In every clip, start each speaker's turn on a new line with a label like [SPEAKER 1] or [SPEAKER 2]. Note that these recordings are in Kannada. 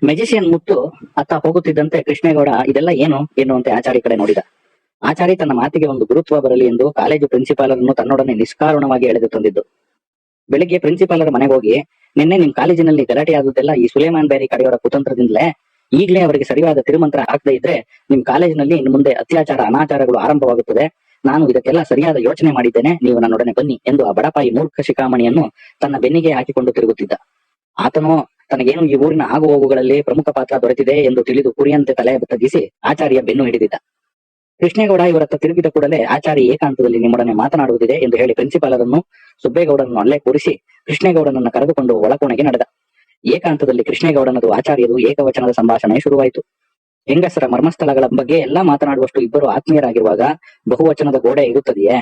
[SPEAKER 1] ಮೆಜಿಷಿಯನ್ ಮುತ್ತು ಅತ್ತ ಹೋಗುತ್ತಿದ್ದಂತೆ ಕೃಷ್ಣೇಗೌಡ ಇದೆಲ್ಲ ಏನು ಎನ್ನುವಂತೆ ಆಚಾರ್ಯ ಕಡೆ ನೋಡಿದ. ಆಚಾರ್ಯ ತನ್ನ ಮಾತಿಗೆ ಒಂದು ಗುರುತ್ವ ಬರಲಿ ಎಂದು ಕಾಲೇಜು ಪ್ರಿನ್ಸಿಪಾಲರನ್ನು ತನ್ನೊಡನೆ ನಿಷ್ಕಾರಣವಾಗಿ ಎಳೆದು ತಂದಿದ್ದು. ಬೆಳಿಗ್ಗೆ ಪ್ರಿನ್ಸಿಪಾಲರ ಮನೆಗೆ ಹೋಗಿ, ನಿನ್ನೆ ನಿಮ್ ಕಾಲೇಜಿನಲ್ಲಿ ಗಲಾಟೆ ಆಗುತ್ತಲ್ಲ ಈ ಸುಲೇಮಾನ್ ಬ್ಯಾರಿ ಕಡೆಯವರ ಕುತಂತ್ರದಿಂದಲೇ, ಈಗಲೇ ಅವರಿಗೆ ಸರಿಯಾದ ತಿರುಮಂತ್ರ ಹಾಕದೇ ಇದ್ರೆ ನಿಮ್ ಕಾಲೇಜಿನಲ್ಲಿ ಇನ್ನು ಮುಂದೆ ಅತ್ಯಾಚಾರ ಅನಾಚಾರಗಳು ಆರಂಭವಾಗುತ್ತದೆ. ನಾನು ಇದಕ್ಕೆಲ್ಲ ಸರಿಯಾದ ಯೋಚನೆ ಮಾಡಿದ್ದೇನೆ, ನೀವು ನನ್ನೊಡನೆ ಬನ್ನಿ ಎಂದು ಆ ಬಡಪಾಯಿ ಮೂರ್ಖ ಶಿಖಾಮಣಿಯನ್ನು ತನ್ನ ಬೆನ್ನಿಗೆ ಹಾಕಿಕೊಂಡು ತಿರುಗುತ್ತಿದ್ದ. ಆತನೋ ತನಗೇನು ಈ ಊರಿನ ಆಗು ಹೋಗುಗಳಲ್ಲಿ ಪ್ರಮುಖ ಪಾತ್ರ ದೊರೆತಿದೆ ಎಂದು ತಿಳಿದು ಕುರಿಯಂತೆ ತಲೆ ತಗ್ಗಿಸಿ ಆಚಾರ್ಯ ಬೆನ್ನು ಹಿಡಿದಿದ್ದ. ಕೃಷ್ಣೇಗೌಡ ಇವರತ್ತ ತಿರುಗಿದ ಕೂಡಲೇ ಆಚಾರ್ಯ ಏಕಾಂತದಲ್ಲಿ ನಿಮ್ಮೊಡನೆ ಮಾತನಾಡುವುದಿದೆ ಎಂದು ಹೇಳಿ ಪ್ರಿನ್ಸಿಪಾಲರನ್ನು ಸುಬ್ಬೇಗೌಡರನ್ನು ಅಲ್ಲೇ ಕೂರಿಸಿ ಕೃಷ್ಣೇಗೌಡನನ್ನು ಕರೆದುಕೊಂಡು ಒಳಕೋಣೆಗೆ ನಡೆದ. ಏಕಾಂತದಲ್ಲಿ ಕೃಷ್ಣೇಗೌಡನದು ಆಚಾರ್ಯರು ಏಕವಚನದ ಸಂಭಾಷಣೆ ಶುರುವಾಯಿತು. ಹೆಂಗಸರ ಮರ್ಮಸ್ಥಳಗಳ ಬಗ್ಗೆ ಎಲ್ಲಾ ಮಾತನಾಡುವಷ್ಟು ಇಬ್ಬರು ಆತ್ಮೀಯರಾಗಿರುವಾಗ ಬಹುವಚನದ ಗೋಡೆ ಇರುತ್ತದೆಯೇ?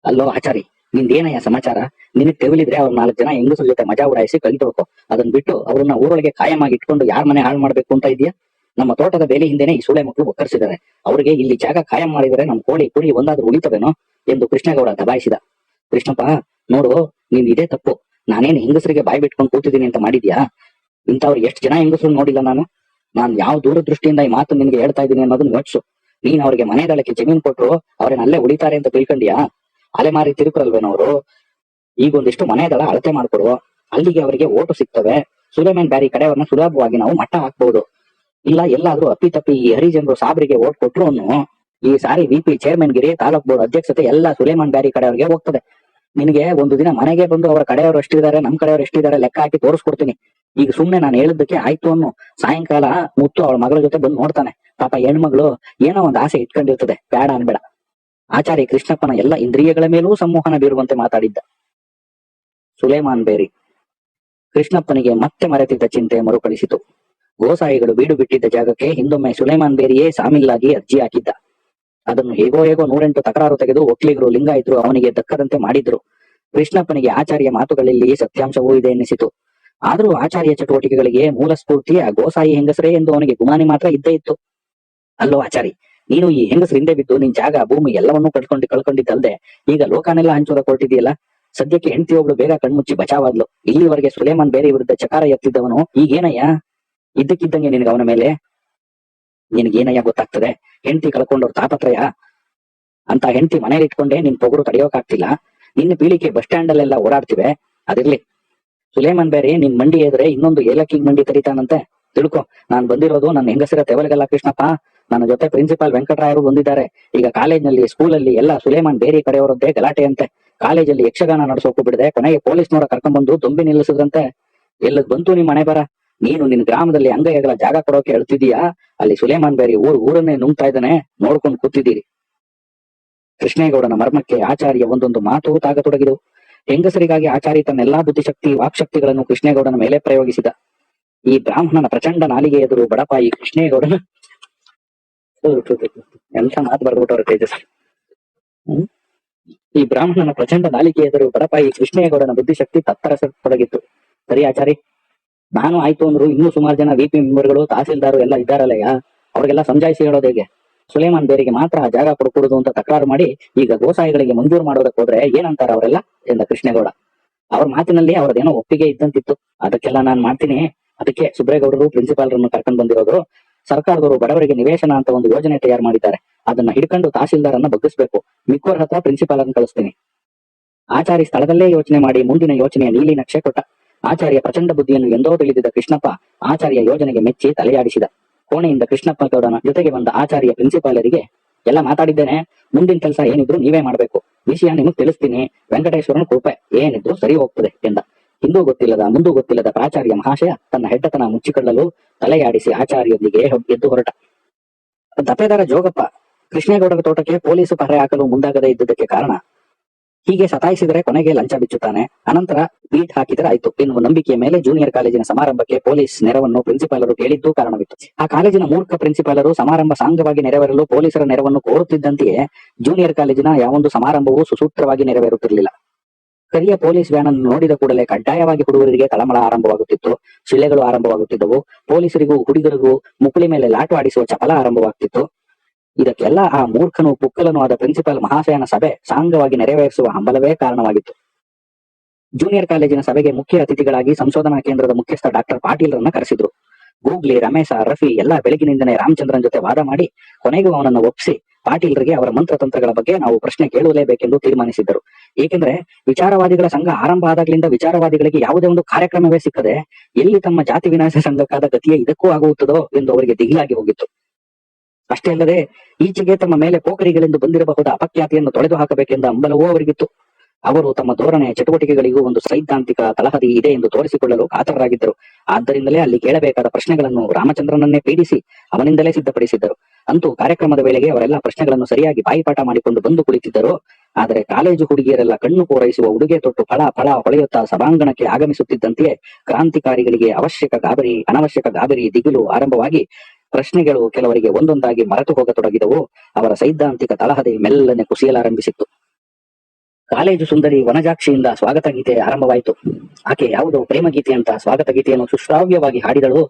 [SPEAKER 1] ಅಲ್ಲೋ ಆಚಾರಿ, ನಿಂದೇನಯ್ಯ ಸಮಾಚಾರ? ನಿನಗ್ ತೆವಲಿದ್ರೆ ಅವ್ರ 4 ಜನ ಹೆಂಗಸರ ಜೊತೆ ಮಜಾ ಉಡಾಯಿಸಿ ಕಲಿತೋಕೋ. ಅದನ್ನ ಬಿಟ್ಟು ಅವ್ರನ್ನ ಊರೊಳಗೆ ಕಾಯಮಾಗಿ ಇಟ್ಕೊಂಡು ಯಾರ ಮನೆ ಹಾಳು ಮಾಡ್ಬೇಕು ಅಂತ ಇದೆಯಾ? ನಮ್ಮ ತೋಟದ ಬೇಲಿ ಹಿಂದೆನೆ ಈ ಸೂಳೆ ಮಕ್ಕಳು ಒಕ್ಕರಿಸಿದ್ದಾರೆ. ಅವ್ರಿಗೆ ಇಲ್ಲಿ ಜಾಗ ಕಾಯಂ ಮಾಡಿದರೆ ನಮ್ ಕೋಳಿ ಕುರಿ ಒಂದಾದ್ರೂ ಉಳಿತವೇನೋ ಎಂದು ಕೃಷ್ಣೇಗೌಡ ದಬಾಯಿಸಿದ. ಕೃಷ್ಣಪ್ಪ ನೋಡು, ನೀನ್ ಇದೇ ತಪ್ಪು. ನಾನೇನು ಹೆಂಗಸರಿಗೆ ಬಾಯಿ ಬಿಟ್ಕೊಂಡು ಕೂತಿದ್ದೀನಿ ಅಂತ ಮಾಡಿದ್ಯಾ? ಇಂಥವ್ರು ಎಷ್ಟು ಜನ ಹೆಂಗಸರು ನೋಡಿಲ್ಲ ನಾನು. ಯಾವ ದೂರದೃಷ್ಟಿಯಿಂದ ಈ ಮಾತು ನಿನ್ಗೆ ಹೇಳ್ತಾ ಇದ್ದೀನಿ ಅನ್ನೋದನ್ನ ಯೋಚಿಸು. ನೀನ್ ಅವ್ರಿಗೆ ಮನೆ ದಳಕ್ಕೆ ಜಮೀನ್ ಕೊಟ್ರು ಅವ್ರೇನ್ ಅಲ್ಲೇ ಉಳಿತಾರೆ ಅಂತ ತಿಳ್ಕೊಂಡಿಯಾ? ಅಲೆಮಾರಿ ತಿರುಕಲ್ವೇನವರು. ಈಗ ಒಂದಿಷ್ಟು ಮನೆ ದಳ ಅಳತೆ ಮಾಡ್ಕೊಡು, ಅಲ್ಲಿಗೆ ಅವರಿಗೆ ಓಟು ಸಿಗ್ತವೆ. ಸುಲೇಮಾನ್ ಬ್ಯಾರಿ ಕಡೆಯವ್ರನ್ನ ಸುಲಭವಾಗಿ ನಾವು ಮಟ್ಟ ಹಾಕ್ಬಹುದು. ಇಲ್ಲ ಎಲ್ಲಾದ್ರೂ ಅಪ್ಪಿತಪ್ಪಿ ಈ ಹರಿಜನರು ಸಾಬ್ರಿಗೆ ಓಟ್ ಕೊಟ್ರು ಈ ಸಾರಿ VP ಚೇರ್ಮನ್ ಗಿರಿ ತಾಲೂಕ್ ಬೋರ್ಡ್ ಅಧ್ಯಕ್ಷತೆ ಎಲ್ಲ ಸುಲೇಮಾನ್ ಬ್ಯಾರಿ ಕಡೆಯವ್ರಿಗೆ ಹೋಗ್ತದೆ. ನಿನಗೆ ಒಂದು ದಿನ ಮನೆಗೆ ಬಂದು ಅವರ ಕಡೆಯವರು ಎಷ್ಟಿದ್ದಾರೆ ನಮ್ ಕಡೆಯವ್ರು ಎಷ್ಟಿದ್ದಾರೆ ಲೆಕ್ಕ ಹಾಕಿ ತೋರಿಸ್ಕೊಡ್ತೀನಿ. ಈಗ ಸುಮ್ನೆ ನಾನು ಹೇಳಿದ್ದಕ್ಕೆ ಆಯ್ತು ಅನ್ನು. ಸಾಯಂಕಾಲ ಮುತ್ತು ಅವಳ ಮಗಳ ಜೊತೆ ಬಂದು ನೋಡ್ತಾನೆ. ಪಾಪ ಹೆಣ್ಮಗಳು ಏನೋ ಒಂದು ಆಸೆ ಇಟ್ಕೊಂಡಿರ್ತದೆ, ಬೇಡ ಅನ್ಬೇಡ. ಆಚಾರ್ಯ ಕೃಷ್ಣಪ್ಪನ ಎಲ್ಲ ಇಂದ್ರಿಯಗಳ ಮೇಲೂ ಸಂಮೋಹನ ಬೀರುವಂತೆ ಮಾತಾಡಿದ್ದ. ಸುಲೇಮಾನ್ ಬೇರಿ ಕೃಷ್ಣಪ್ಪನಿಗೆ ಮತ್ತೆ ಮರೆತಿದ್ದ ಚಿಂತೆ ಮರುಕಳಿಸಿತು. ಗೋಸಾಯಿಗಳು ಬೀಡು ಬಿಟ್ಟಿದ್ದ ಜಾಗಕ್ಕೆ ಹಿಂದೊಮ್ಮೆ ಸುಲೇಮಾನ್ ಬೇರಿಯೇ ಸಾಮಿಲ್ಲಾಗಿ ಅರ್ಜಿ ಹಾಕಿದ್ದ. ಅದನ್ನು ಹೇಗೋ 108 ತಕರಾರು ತೆಗೆದು ಒಕ್ಲಿಗರು ಲಿಂಗಾಯಿತರು ಅವನಿಗೆ ದಕ್ಕದಂತೆ ಮಾಡಿದ್ರು. ಕೃಷ್ಣಪ್ಪನಿಗೆ ಆಚಾರ್ಯ ಮಾತುಗಳಲ್ಲಿ ಸತ್ಯಾಂಶವೂ ಇದೆ ಎನ್ನಿಸಿತು. ಆದ್ರೂ ಆಚಾರ್ಯ ಚಟುವಟಿಕೆಗಳಿಗೆ ಮೂಲ ಸ್ಫೂರ್ತಿ ಆ ಗೋಸಾಯಿ ಹೆಂಗಸರೇ ಎಂದು ಅವನಿಗೆ ಗುಮಾನಿ ಮಾತ್ರ ಇದ್ದೇ ಇತ್ತು. ಅಲ್ಲೋ ಆಚಾರಿ, ನೀನು ಈ ಹೆಂಗಸರು ಹಿಂದೆ ಬಿದ್ದು ನಿನ್ ಜಾಗ ಭೂಮಿ ಎಲ್ಲವನ್ನೂ ಕಳ್ಕೊಂಡಿದ್ದಲ್ದೆ ಈಗ ಲೋಕನೆಲ್ಲ ಹಂಚೋದ ಕೊಟ್ಟಿದೆಯಲ್ಲ. ಸದ್ಯಕ್ಕೆ ಹೆಂಡತಿ ಒಬ್ಳು ಬೇಗ ಕಣ್ಮುಚ್ಚಿ ಬಚಾವಾದ್ಲು. ಇಲ್ಲಿವರೆಗೆ ಸುಲೇಮಾನ್ ಬೇರೆ ವಿರುದ್ಧ ಚಕಾರ ಎತ್ತಿದ್ದವನು ಈಗೇನಯ್ಯ ಇದ್ದಕ್ಕಿದ್ದಂಗೆ ನಿನಗೆ ಅವನ ಮೇಲೆ ನಿನಗೇನಯ್ಯ ಗೊತ್ತಾಗ್ತದೆ? ಹೆಂಡತಿ ಕಳ್ಕೊಂಡವ್ರ ತಾಪತ್ರಯ ಅಂತ ಹೆಂಡತಿ ಮನೇಲಿ ಇಟ್ಕೊಂಡೆ ನಿನ್ ಪೊಗರು ತಡೆಯೋಕಾಗ್ತಿಲ್ಲ. ನಿನ್ನ ಪೀಳಿಗೆ ಬಸ್ ಸ್ಟ್ಯಾಂಡ್ ಅಲ್ಲೆಲ್ಲ ಓಡಾಡ್ತಿವೆ. ಅದಿರ್ಲಿ, ಸುಲೇಮಾನ್ ಬೇರೆ ನಿನ್ ಮಂಡಿ ಎದ್ರೆ ಇನ್ನೊಂದು ಏಲಕ್ಕಿ ಮಂಡಿ ತರಿತಾನಂತೆ. ತಿಳ್ಕೊ, ನಾನ್ ಬಂದಿರೋದು ನನ್ನ ಹೆಂಗಸರ ತೆವಲಿಗಲ್ಲ ಕೃಷ್ಣಪ್ಪ. ನನ್ನ ಜೊತೆ ಪ್ರಿನ್ಸಿಪಾಲ್ ವೆಂಕಟರಾಯರು ಬಂದಿದ್ದಾರೆ. ಈಗ ಕಾಲೇಜ್ನಲ್ಲಿ ಸ್ಕೂಲಲ್ಲಿ ಎಲ್ಲ ಸುಲೇಮಾನ್ ಬೇರೆ ಕಡೆಯವರದ್ದೇ ಗಲಾಟೆ ಅಂತೆ. ಕಾಲೇಜಲ್ಲಿ ಯಕ್ಷಗಾನ ನಡೆಸೋಕು ಬಿಡದೆ ಕೊನೆಗೆ ಪೊಲೀಸ್ನವರ ಕರ್ಕೊಂಡ್ಬಂದು ತುಂಬಿ ನಿಲ್ಲಿಸಿದ್ರಂತೆ. ಎಲ್ಲದ್ ಬಂತು ನಿಮ್ ಮನೆ ಬರ? ನೀನು ನಿನ್ ಗ್ರಾಮದಲ್ಲಿ ಅಂಗೈಗಳ ಜಾಗ ಕೊಡೋಕೆ ಹೇಳ್ತಿದೀಯಾ? ಅಲ್ಲಿ ಸುಲೇಮಾನ್ ಬೇರೆ ಊರನ್ನೇ ನುಂಗ್ತಾ ಇದ್ದಾನೆ, ನೋಡ್ಕೊಂಡು ಕೂತಿದ್ದೀರಿ. ಕೃಷ್ಣೇಗೌಡನ ಮರ್ಮಕ್ಕೆ ಆಚಾರ್ಯ ಒಂದೊಂದು ಮಾತು ತಾಗತೊಡಗಿದವು. ಹೆಂಗಸರಿಗಾಗಿ ಆಚಾರ್ಯ ತನ್ನೆಲ್ಲಾ ಬುದ್ಧಿಶಕ್ತಿ ವಾಕ್ಶಕ್ತಿಗಳನ್ನು ಕೃಷ್ಣೇಗೌಡನ ಮೇಲೆ ಪ್ರಯೋಗಿಸಿದ. ಈ ಬ್ರಾಹ್ಮಣನ ಪ್ರಚಂಡ ನಾಲಿಗೆ ಎದುರು ಬಡಪಾಯಿ ಕೃಷ್ಣೇಗೌಡನ ಎಂಥ ಮಾತು ಬರ್ಬಿಟ್ಟವ್ರ ತೇಜಸ್. ಈ ಬ್ರಾಹ್ಮಣನ ಪ್ರಚಂಡ ನಾಲಿಗೆ ಎದುರು ಬಡಪಾಯಿ ಕೃಷ್ಣೇಗೌಡನ ಬುದ್ಧಿಶಕ್ತಿ ತತ್ತರಿಸತೊಡಗಿತ್ತು. ಸರಿ ಆಚಾರಿ, ನಾನು ಆಯ್ತು ಅಂದ್ರು ಇನ್ನೂ ಸುಮಾರು ಜನ VP ಮೆಂಬರ್ಗಳು ತಹಸೀಲ್ದಾರು ಎಲ್ಲ ಇದ್ದಾರಲ್ಲಯ್ಯ, ಅವ್ರಿಗೆಲ್ಲ ಸಮಜಾಯಿಸಿ ಹೇಳೋದು ಹೇಗೆ? ಸುಲೇಮಾನ್ ಬೇರಿಗೆ ಮಾತ್ರ ಜಾಗ ಕೊಡ್ಕೊಡುದು ಅಂತ ತಕರಾರು ಮಾಡಿ ಈಗ ಗೋಸಾಯಿಗಳಿಗೆ ಮಂಜೂರು ಮಾಡೋದಕ್ಕೆ ಹೋದ್ರೆ ಏನಂತಾರ ಅವರೆಲ್ಲ ಎಂದ ಕೃಷ್ಣೇಗೌಡ. ಅವ್ರ ಮಾತಿನಲ್ಲಿ ಅವ್ರದೇನೋ ಒಪ್ಪಿಗೆ ಇದ್ದಂತಿತ್ತು. ಅದಕ್ಕೆಲ್ಲ ನಾನ್ ಮಾಡ್ತೀನಿ. ಅದಕ್ಕೆ ಸುಬ್ರೇಗೌಡರು ಪ್ರಿನ್ಸಿಪಾಲ್ರನ್ನು ಕರ್ಕೊಂಡ್ ಬಂದಿರೋದು. ಸರ್ಕಾರದವರು ಬಡವರಿಗೆ ನಿವೇಶನ ಅಂತ ಒಂದು ಯೋಜನೆ ತಯಾರು ಮಾಡಿದ್ದಾರೆ. ಅದನ್ನ ಹಿಡ್ಕೊಂಡು ತಹಸೀಲ್ದಾರನ್ನ ಬಗ್ಗಿಸ್ಬೇಕು. ಮಿಕ್ಕೋರ್ ಹತ್ರ ಪ್ರಿನ್ಸಿಪಾಲರ್ನ ಕಳಿಸ್ತೀನಿ. ಆಚಾರ್ಯ ಸ್ಥಳದಲ್ಲೇ ಯೋಚನೆ ಮಾಡಿ ಮುಂದಿನ ಯೋಚನೆಯ ನೀಲಿ ನಕ್ಷೆ ಕೊಟ್ಟ. ಆಚಾರ್ಯ ಪ್ರಚಂಡ ಬುದ್ಧಿಯನ್ನು ಎಂದೋ ತಿಳಿದಿದ್ದ ಕೃಷ್ಣಪ್ಪ ಆಚಾರ್ಯ ಯೋಜನೆಗೆ ಮೆಚ್ಚಿ ತಲೆಯಾಡಿಸಿದ. ಕೋಣೆಯಿಂದ ಕೃಷ್ಣಪ್ಪ ಗೌಡನ ಜೊತೆಗೆ ಬಂದ ಆಚಾರ್ಯ ಪ್ರಿನ್ಸಿಪಾಲರಿಗೆ, ಎಲ್ಲ ಮಾತಾಡಿದ್ದೇನೆ, ಮುಂದಿನ ಕೆಲಸ ಏನಿದ್ರು ನೀವೇ ಮಾಡ್ಬೇಕು. ವಿಷಯ ನಿಮಗ್ ತಿಳಿಸ್ತೀನಿ. ವೆಂಕಟೇಶ್ವರನ ಕೃಪೆ ಏನಿದ್ರು ಸರಿ ಹೋಗ್ತದೆ ಎಂದ. ಹಿಂದೂ ಗೊತ್ತಿಲ್ಲದ ಮುಂದೂ ಗೊತ್ತಿಲ್ಲದ ಪ್ರಾಚಾರ್ಯ ಮಹಾಶಯ ತನ್ನ ಹೆಡ್ಡತನ ಮುಚ್ಚಿಕೊಳ್ಳಲು ತಲೆಯಾಡಿಸಿ ಆಚಾರ್ಯರಿಗೆ ಎದ್ದು ಹೊರಟ. ದಪೇದಾರ ಜೋಗಪ್ಪ ಕೃಷ್ಣೇಗೌಡರ ತೋಟಕ್ಕೆ ಪೊಲೀಸು ಪಹರೆ ಹಾಕಲು ಮುಂದಾಗದೇ ಇದ್ದುದಕ್ಕೆ ಕಾರಣ, ಹೀಗೆ ಸತಾಯಿಸಿದರೆ ಕೊನೆಗೆ ಲಂಚ ಬಿಚ್ಚುತ್ತಾನೆ, ಅನಂತರ ಬೀಟ್ ಹಾಕಿದರೆ ಆಯ್ತು ಎನ್ನುವ ನಂಬಿಕೆಯ ಮೇಲೆ ಜೂನಿಯರ್ ಕಾಲೇಜಿನ ಸಮಾರಂಭಕ್ಕೆ ಪೊಲೀಸ್ ನೆರವನ್ನು ಪ್ರಿನ್ಸಿಪಾಲರು ಕೇಳಿದ್ದೂ ಕಾರಣವಿತ್ತು. ಆ ಕಾಲೇಜಿನ ಮೂರ್ಖ ಪ್ರಿನ್ಸಿಪಾಲರು ಸಮಾರಂಭ ಸಾಂಗವಾಗಿ ನೆರವೇರಲು ಪೊಲೀಸರ ನೆರವನ್ನು ಕೋರುತ್ತಿದ್ದಂತೆಯೇ ಜೂನಿಯರ್ ಕಾಲೇಜಿನ ಯಾವೊಂದು ಸಮಾರಂಭವೂ ಸುಸೂತ್ರವಾಗಿ ನೆರವೇರುತ್ತಿರಲಿಲ್ಲ. ಕರಿಯ ಪೊಲೀಸ್ ವ್ಯಾನ್ ಅನ್ನು ನೋಡಿದ ಕೂಡಲೇ ಕಡ್ಡಾಯವಾಗಿ ಹುಡುಗರಿಗೆ ತಳಮಳ ಆರಂಭವಾಗುತ್ತಿತ್ತು. ಶಿಲೆಗಳು ಆರಂಭವಾಗುತ್ತಿದ್ದವು. ಪೊಲೀಸರಿಗೂ ಹುಡುಗರಿಗೂ ಮುಕುಳಿ ಮೇಲೆ ಲಾಟು ಆಡಿಸುವ ಚಪಲ ಆರಂಭವಾಗ್ತಿತ್ತು. ಇದಕ್ಕೆಲ್ಲ ಆ ಮೂರ್ಖನು ಪುಕ್ಕಲನು ಆದ ಪ್ರಿನ್ಸಿಪಾಲ್ ಮಹಾಶಯನ ಸಭೆ ಸಾಂಗವಾಗಿ ನೆರವೇರಿಸುವ ಹಂಬಲವೇ ಕಾರಣವಾಗಿತ್ತು. ಜೂನಿಯರ್ ಕಾಲೇಜಿನ ಸಭೆಗೆ ಮುಖ್ಯ ಅತಿಥಿಗಳಾಗಿ ಸಂಶೋಧನಾ ಕೇಂದ್ರದ ಮುಖ್ಯಸ್ಥ ಡಾಕ್ಟರ್ ಪಾಟೀಲ್ರನ್ನ ಕರೆಸಿದ್ರು. ಗೂಗ್ಲಿ, ರಮೇಶ, ರಫಿ ಎಲ್ಲ ಬೆಳಗಿನಿಂದನೇ ರಾಮಚಂದ್ರನ್ ಜೊತೆ ವಾದ ಮಾಡಿ ಕೊನೆಗೂ ಅವನನ್ನು ಒಪ್ಪಿಸಿ ಪಾಟೀಲ್ರಿಗೆ ಅವರ ಮಂತ್ರತಂತ್ರಗಳ ಬಗ್ಗೆ ನಾವು ಪ್ರಶ್ನೆ ಕೇಳಲೇಬೇಕೆಂದು ತೀರ್ಮಾನಿಸಿದ್ದರು. ಏಕೆಂದ್ರೆ ವಿಚಾರವಾದಿಗಳ ಸಂಘ ಆರಂಭ ಆದಾಗ್ಲಿಂದ ವಿಚಾರವಾದಿಗಳಿಗೆ ಯಾವುದೇ ಒಂದು ಕಾರ್ಯಕ್ರಮವೇ ಸಿಕ್ಕದೆ ಎಲ್ಲಿ ತಮ್ಮ ಜಾತಿ ವಿನಾಶ ಸಂಘಕ್ಕಾದ ಗತಿಯೇ ಇದಕ್ಕೂ ಆಗುತ್ತದೋ ಎಂದು ಅವರಿಗೆ ದಿಗಿಲಾಗಿ ಹೋಗಿತ್ತು. ಅಷ್ಟೇ ಅಲ್ಲದೆ ಈಚೆಗೆ ತಮ್ಮ ಮೇಲೆ ಪೋಖರಿಗಳೆಂದು ಬಂದಿರಬಹುದ ಅಪಖ್ಯಾತಿಯನ್ನು ತೊಳೆದು ಹಾಕಬೇಕೆಂದ ಹಂಬಲವೂ ಅವರಿಗಿತ್ತು. ಅವರು ತಮ್ಮ ಧೋರಣೆಯ ಚಟುವಟಿಕೆಗಳಿಗೂ ಒಂದು ಸೈದ್ಧಾಂತಿಕ ತಳಹದಿ ಇದೆ ಎಂದು ತೋರಿಸಿಕೊಳ್ಳಲು ಕಾತರರಾಗಿದ್ದರು. ಆದ್ದರಿಂದಲೇ ಅಲ್ಲಿ ಕೇಳಬೇಕಾದ ಪ್ರಶ್ನೆಗಳನ್ನು ರಾಮಚಂದ್ರನನ್ನೇ ಪೀಡಿಸಿ ಅವನಿಂದಲೇ ಸಿದ್ಧಪಡಿಸಿದ್ದರು. ಅಂತೂ ಕಾರ್ಯಕ್ರಮದ ವೇಳೆಗೆ ಅವರೆಲ್ಲ ಪ್ರಶ್ನೆಗಳನ್ನು ಸರಿಯಾಗಿ ಬಾಯಿಪಾಠ ಮಾಡಿಕೊಂಡು ಬಂದು ಕುಳಿತಿದ್ದರು. ಆದರೆ ಕಾಲೇಜು ಹುಡುಗಿಯರೆಲ್ಲ ಕಣ್ಣು ಪೂರೈಸುವ ಉಡುಗೆ ತೊಟ್ಟು ಫಳ ಫಳ ಹೊಳೆಯುತ್ತಾ ಸಭಾಂಗಣಕ್ಕೆ ಆಗಮಿಸುತ್ತಿದ್ದಂತೆಯೇ ಕ್ರಾಂತಿಕಾರಿಗಳಿಗೆ ಅನವಶ್ಯಕ ಗಾಬರಿ ದಿಗಿಲು ಆರಂಭವಾಗಿ ಪ್ರಶ್ನೆಗಳು ಕೆಲವರಿಗೆ ಒಂದೊಂದಾಗಿ ಮರೆತು ಹೋಗತೊಡಗಿದವು. ಅವರ ಸೈದ್ಧಾಂತಿಕ ತಳಹದಿ ಮೆಲ್ಲನೆ ಕುಸಿಯಲಾರಂಭಿಸಿತ್ತು. ಕಾಲೇಜು ಸುಂದರಿ ವನಜಾಕ್ಷಿಯಿಂದ ಸ್ವಾಗತ ಗೀತೆ ಆರಂಭವಾಯಿತು. ಆಕೆ ಯಾವುದೋ ಪ್ರೇಮ ಗೀತೆ ಅಂತ ಸ್ವಾಗತ ಗೀತೆಯನ್ನು ಸುಶ್ರಾವ್ಯವಾಗಿ ಹಾಡಿದಳು.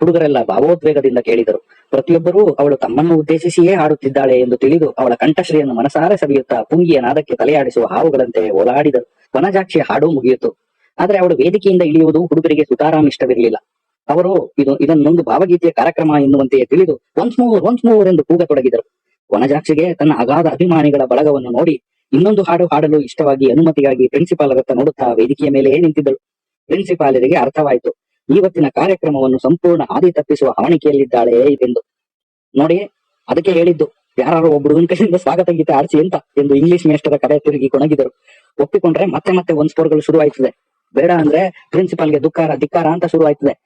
[SPEAKER 1] ಹುಡುಗರೆಲ್ಲ ಭಾವೋದ್ವೇಗದಿಂದ ಕೇಳಿದರು. ಪ್ರತಿಯೊಬ್ಬರೂ ಅವಳು ತಮ್ಮನ್ನು ಉದ್ದೇಶಿಸಿಯೇ ಹಾಡುತ್ತಿದ್ದಾಳೆ ಎಂದು ತಿಳಿದು ಅವಳ ಕಂಠಶ್ರೀಯನ್ನು ಮನಸಾರೆ ಸವಿಯುತ್ತಾ ಪುಂಗಿಯ ನಾದಕ್ಕೆ ತಲೆಯಾಡಿಸುವ ಹಾವುಗಳಂತೆ ಓಲಾಡಿದರು. ವನಜಾಕ್ಷಿಯ ಹಾಡು ಮುಗಿಯಿತು. ಆದ್ರೆ ಅವಳು ವೇದಿಕೆಯಿಂದ ಇಳಿಯುವುದು ಹುಡುಗರಿಗೆ ಸುತಾರಾಮ್ ಇಷ್ಟವಿರಲಿಲ್ಲ. ಅವರು ಇದನ್ನೊಂದು ಭಾವಗೀತೆಯ ಕಾರ್ಯಕ್ರಮ ಎನ್ನುವಂತೆಯೇ ತಿಳಿದು ಒನ್ಸ್ ಮೋರ್ ಎಂದು ಕೂಗತೊಡಗಿದರು. ವನಜಾಕ್ಷಿಗೆ ತನ್ನ ಅಗಾಧ ಅಭಿಮಾನಿಗಳ ಬಳಗವನ್ನು ನೋಡಿ ಇನ್ನೊಂದು ಹಾಡು ಹಾಡಲು ಇಷ್ಟವಾಗಿ ಅನುಮತಿಗಾಗಿ ಪ್ರಿನ್ಸಿಪಾಲರತ್ತ ನೋಡುತ್ತಾ ವೇದಿಕೆಯ ಮೇಲೆಯೇ ನಿಂತಿದ್ದಳು. ಪ್ರಿನ್ಸಿಪಾಲರಿಗೆ ಅರ್ಥವಾಯಿತು, ಇವತ್ತಿನ ಕಾರ್ಯಕ್ರಮವನ್ನು ಸಂಪೂರ್ಣ ಹಾದಿ ತಪ್ಪಿಸುವ ಹವಣಿಕೆಯಲ್ಲಿದ್ದಾಳೆ ಎಂದು. ನೋಡಿ, ಅದಕ್ಕೆ ಹೇಳಿದ್ದು, ಯಾರು ಒಬ್ಬರು ಕೈಯಿಂದ ಸ್ವಾಗತ ಗೀತೆ ಆಡಿಸಿ ಅಂತ ಎಂದು ಇಂಗ್ಲಿಷ್ ಮೇಷ್ಟರ ಕಡೆ ತಿರುಗಿ ಕೊಣಗಿದರು. ಒಪ್ಪಿಕೊಂಡ್ರೆ ಮತ್ತೆ ಒನ್ಸ್ಪೋರ್ಗಳು ಶುರುವಾಯ್ತದೆ, ಬೇಡ ಅಂದ್ರೆ ಪ್ರಿನ್ಸಿಪಾಲ್ಗೆ ಧಿಕ್ಕಾರ ಅಂತ ಶುರುವಾಯ್ತದೆ.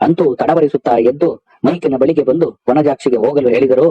[SPEAKER 1] ಅಂತೂ ತಡವರಿಸುತ್ತಾ ಎದ್ದು ಮೈಕಿನ ಬಳಿಗೆ ಬಂದು ವನಜಾಕ್ಷಿಗೆ ಹೋಗಲು ಹೇಳಿದರು.